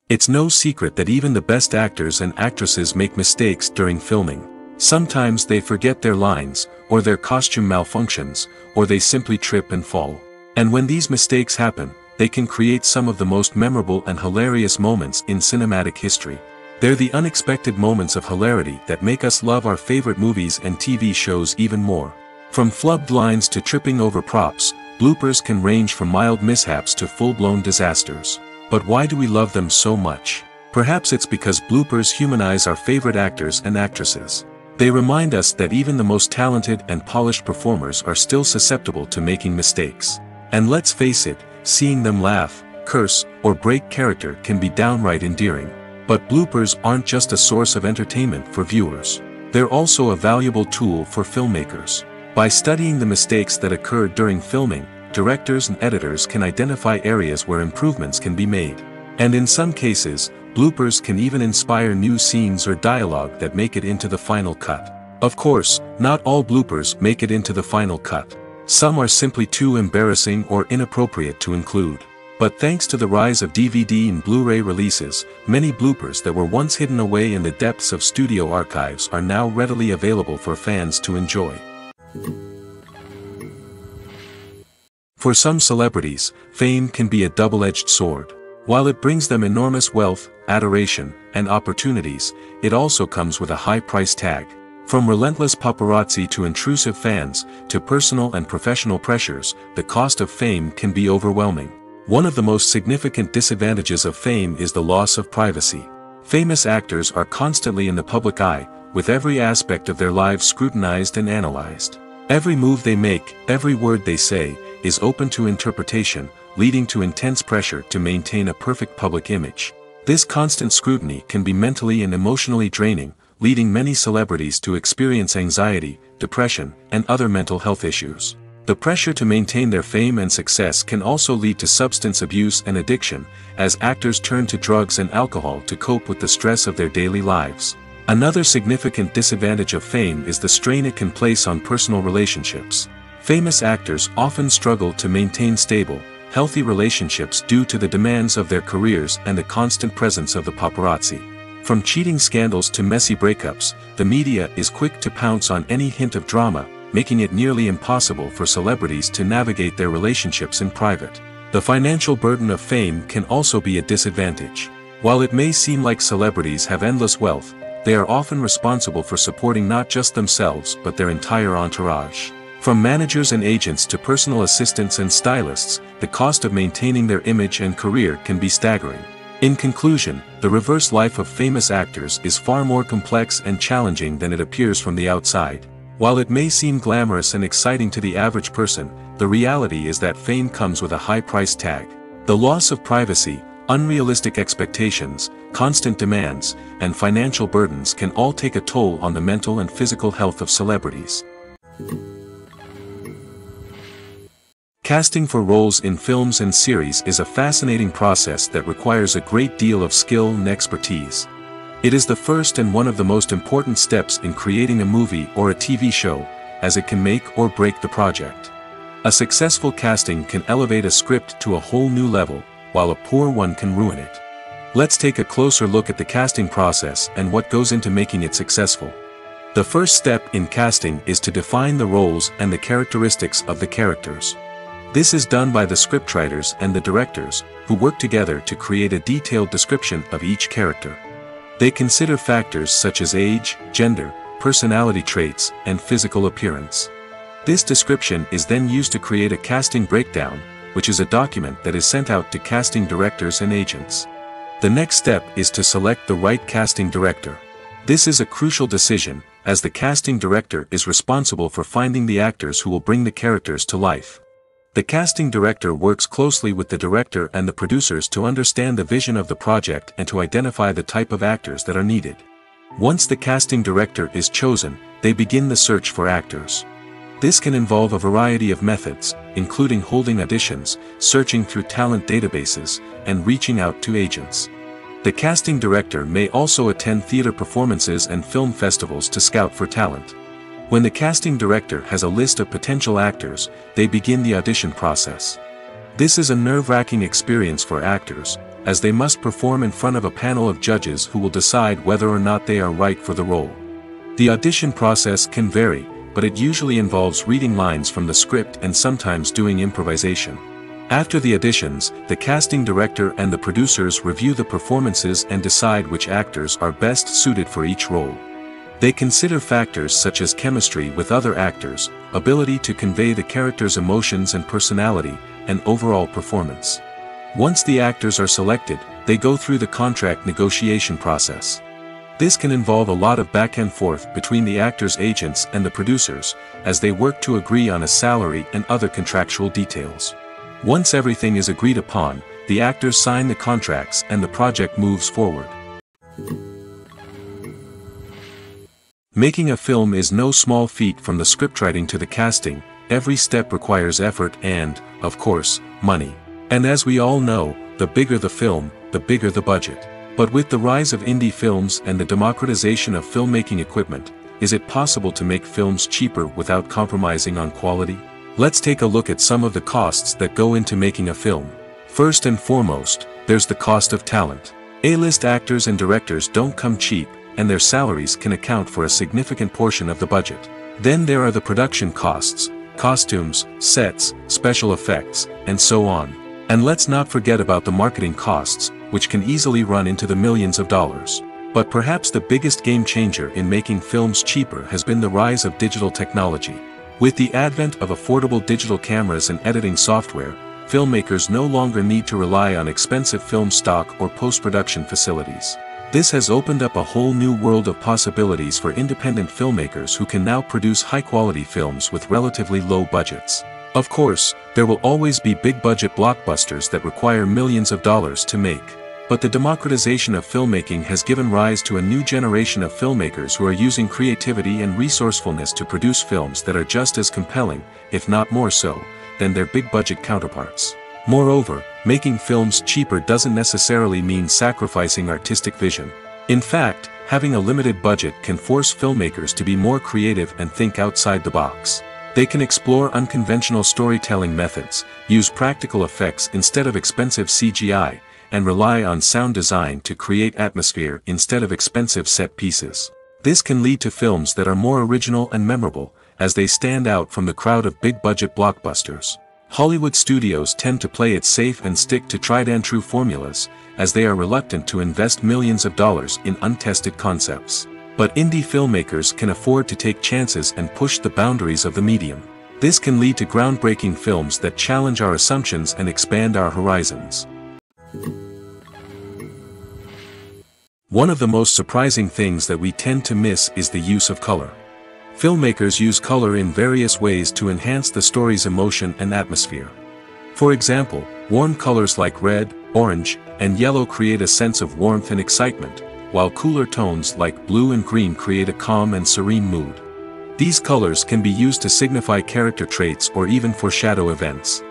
Speaker 1: It's no secret that even the best actors and actresses make mistakes during filming. Sometimes they forget their lines, or their costume malfunctions, or they simply trip and fall. And when these mistakes happen, they can create some of the most memorable and hilarious moments in cinematic history. They're the unexpected moments of hilarity that make us love our favorite movies and TV shows even more. From flubbed lines to tripping over props, bloopers can range from mild mishaps to full-blown disasters. But why do we love them so much? Perhaps it's because bloopers humanize our favorite actors and actresses. They remind us that even the most talented and polished performers are still susceptible to making mistakes. And let's face it, seeing them laugh, curse, or break character can be downright endearing. But bloopers aren't just a source of entertainment for viewers. They're also a valuable tool for filmmakers. By studying the mistakes that occurred during filming, directors and editors can identify areas where improvements can be made. And in some cases, bloopers can even inspire new scenes or dialogue that make it into the final cut. Of course, not all bloopers make it into the final cut. Some are simply too embarrassing or inappropriate to include. But thanks to the rise of DVD and Blu-ray releases, many bloopers that were once hidden away in the depths of studio archives are now readily available for fans to enjoy. For some celebrities, fame can be a double-edged sword. While it brings them enormous wealth, adoration, and opportunities, it also comes with a high price tag. From relentless paparazzi to intrusive fans, to personal and professional pressures, the cost of fame can be overwhelming. One of the most significant disadvantages of fame is the loss of privacy. Famous actors are constantly in the public eye, with every aspect of their lives scrutinized and analyzed. Every move they make, every word they say, is open to interpretation, leading to intense pressure to maintain a perfect public image. This constant scrutiny can be mentally and emotionally draining, leading many celebrities to experience anxiety, depression, and other mental health issues. The pressure to maintain their fame and success can also lead to substance abuse and addiction, as actors turn to drugs and alcohol to cope with the stress of their daily lives. Another significant disadvantage of fame is the strain it can place on personal relationships. Famous actors often struggle to maintain stable, healthy relationships due to the demands of their careers and the constant presence of the paparazzi. From cheating scandals to messy breakups, the media is quick to pounce on any hint of drama, making it nearly impossible for celebrities to navigate their relationships in private. The financial burden of fame can also be a disadvantage. While it may seem like celebrities have endless wealth, they are often responsible for supporting not just themselves but their entire entourage. From managers and agents to personal assistants and stylists, the cost of maintaining their image and career can be staggering. In conclusion, the reverse life of famous actors is far more complex and challenging than it appears from the outside. While it may seem glamorous and exciting to the average person, the reality is that fame comes with a high price tag. The loss of privacy, unrealistic expectations, constant demands, and financial burdens can all take a toll on the mental and physical health of celebrities. Casting for roles in films and series is a fascinating process that requires a great deal of skill and expertise. It is the first and one of the most important steps in creating a movie or a TV show, as it can make or break the project. A successful casting can elevate a script to a whole new level, while a poor one can ruin it. Let's take a closer look at the casting process and what goes into making it successful. The first step in casting is to define the roles and the characteristics of the characters. This is done by the scriptwriters and the directors, who work together to create a detailed description of each character. They consider factors such as age, gender, personality traits, and physical appearance. This description is then used to create a casting breakdown, which is a document that is sent out to casting directors and agents. The next step is to select the right casting director. This is a crucial decision, as the casting director is responsible for finding the actors who will bring the characters to life. The casting director works closely with the director and the producers to understand the vision of the project and to identify the type of actors that are needed. Once the casting director is chosen, they begin the search for actors. This can involve a variety of methods, including holding auditions, searching through talent databases, and reaching out to agents. The casting director may also attend theater performances and film festivals to scout for talent. When the casting director has a list of potential actors, they begin the audition process. This is a nerve-wracking experience for actors, as they must perform in front of a panel of judges who will decide whether or not they are right for the role. The audition process can vary, but it usually involves reading lines from the script and sometimes doing improvisation. After the auditions, the casting director and the producers review the performances and decide which actors are best suited for each role. They consider factors such as chemistry with other actors, ability to convey the character's emotions and personality, and overall performance. Once the actors are selected, they go through the contract negotiation process. This can involve a lot of back and forth between the actors' agents and the producers, as they work to agree on a salary and other contractual details. Once everything is agreed upon, the actors sign the contracts and the project moves forward. Making a film is no small feat. From the scriptwriting to the casting, every step requires effort and, of course, money. And as we all know, the bigger the film, the bigger the budget. But with the rise of indie films and the democratization of filmmaking equipment, is it possible to make films cheaper without compromising on quality? Let's take a look at some of the costs that go into making a film. First and foremost, there's the cost of talent. A-list actors and directors don't come cheap, and their salaries can account for a significant portion of the budget. Then there are the production costs, costumes, sets, special effects, and so on. And let's not forget about the marketing costs, which can easily run into the millions of dollars. But perhaps the biggest game changer in making films cheaper has been the rise of digital technology. With the advent of affordable digital cameras and editing software, filmmakers no longer need to rely on expensive film stock or post-production facilities. This has opened up a whole new world of possibilities for independent filmmakers who can now produce high-quality films with relatively low budgets. Of course, there will always be big-budget blockbusters that require millions of dollars to make. But the democratization of filmmaking has given rise to a new generation of filmmakers who are using creativity and resourcefulness to produce films that are just as compelling, if not more so, than their big-budget counterparts. Moreover, making films cheaper doesn't necessarily mean sacrificing artistic vision. In fact, having a limited budget can force filmmakers to be more creative and think outside the box. They can explore unconventional storytelling methods, use practical effects instead of expensive CGI, and rely on sound design to create atmosphere instead of expensive set pieces. This can lead to films that are more original and memorable, as they stand out from the crowd of big-budget blockbusters. Hollywood studios tend to play it safe and stick to tried-and-true formulas, as they are reluctant to invest millions of dollars in untested concepts. But indie filmmakers can afford to take chances and push the boundaries of the medium. This can lead to groundbreaking films that challenge our assumptions and expand our horizons. One of the most surprising things that we tend to miss is the use of color. Filmmakers use color in various ways to enhance the story's emotion and atmosphere. For example, warm colors like red, orange, and yellow create a sense of warmth and excitement, while cooler tones like blue and green create a calm and serene mood. These colors can be used to signify character traits or even foreshadow events.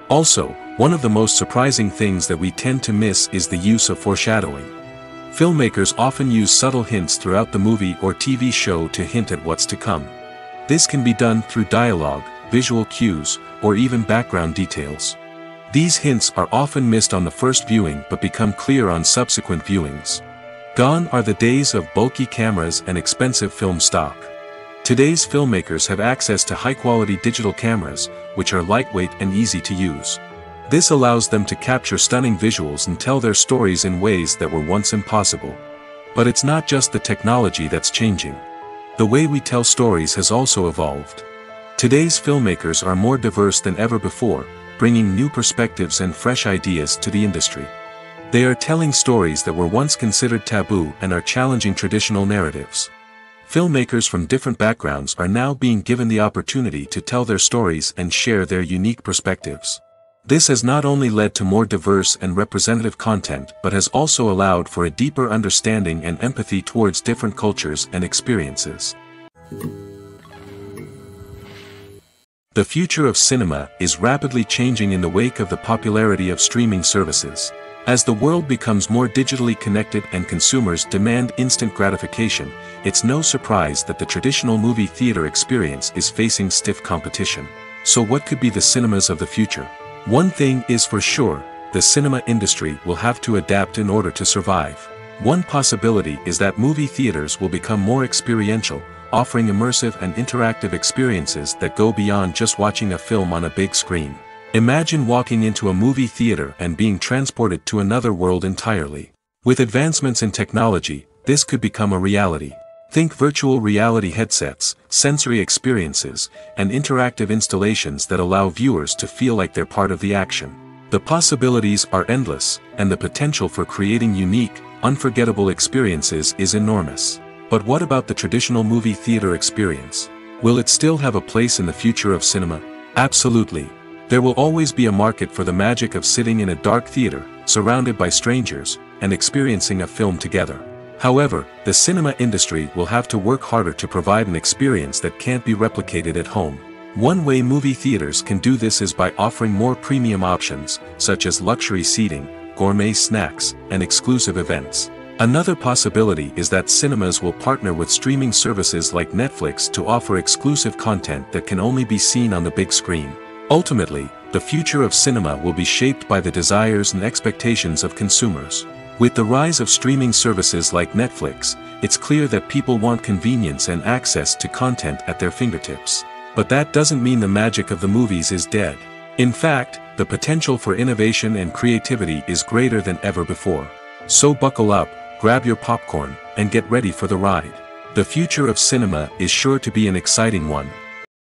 Speaker 1: Also, one of the most surprising things that we tend to miss is the use of foreshadowing. Filmmakers often use subtle hints throughout the movie or TV show to hint at what's to come. This can be done through dialogue, visual cues, or even background details. These hints are often missed on the first viewing but become clear on subsequent viewings. Gone are the days of bulky cameras and expensive film stock. Today's filmmakers have access to high-quality digital cameras, which are lightweight and easy to use. This allows them to capture stunning visuals and tell their stories in ways that were once impossible. But it's not just the technology that's changing. The way we tell stories has also evolved. Today's filmmakers are more diverse than ever before, bringing new perspectives and fresh ideas to the industry. They are telling stories that were once considered taboo and are challenging traditional narratives. Filmmakers from different backgrounds are now being given the opportunity to tell their stories and share their unique perspectives. This has not only led to more diverse and representative content but has also allowed for a deeper understanding and empathy towards different cultures and experiences. The future of cinema is rapidly changing in the wake of the popularity of streaming services. As the world becomes more digitally connected and consumers demand instant gratification, it's no surprise that the traditional movie theater experience is facing stiff competition. So what could be the cinemas of the future? One thing is for sure, the cinema industry will have to adapt in order to survive. One possibility is that movie theaters will become more experiential, offering immersive and interactive experiences that go beyond just watching a film on a big screen. Imagine walking into a movie theater and being transported to another world entirely. With advancements in technology, this could become a reality. Think virtual reality headsets, sensory experiences, and interactive installations that allow viewers to feel like they're part of the action. The possibilities are endless, and the potential for creating unique, unforgettable experiences is enormous. But what about the traditional movie theater experience? Will it still have a place in the future of cinema? Absolutely. There will always be a market for the magic of sitting in a dark theater, surrounded by strangers, and experiencing a film together. However, the cinema industry will have to work harder to provide an experience that can't be replicated at home. One way movie theaters can do this is by offering more premium options, such as luxury seating, gourmet snacks, and exclusive events. Another possibility is that cinemas will partner with streaming services like Netflix to offer exclusive content that can only be seen on the big screen. Ultimately, the future of cinema will be shaped by the desires and expectations of consumers. With the rise of streaming services like Netflix, it's clear that people want convenience and access to content at their fingertips. But that doesn't mean the magic of the movies is dead. In fact, the potential for innovation and creativity is greater than ever before. So buckle up, grab your popcorn, and get ready for the ride. The future of cinema is sure to be an exciting one.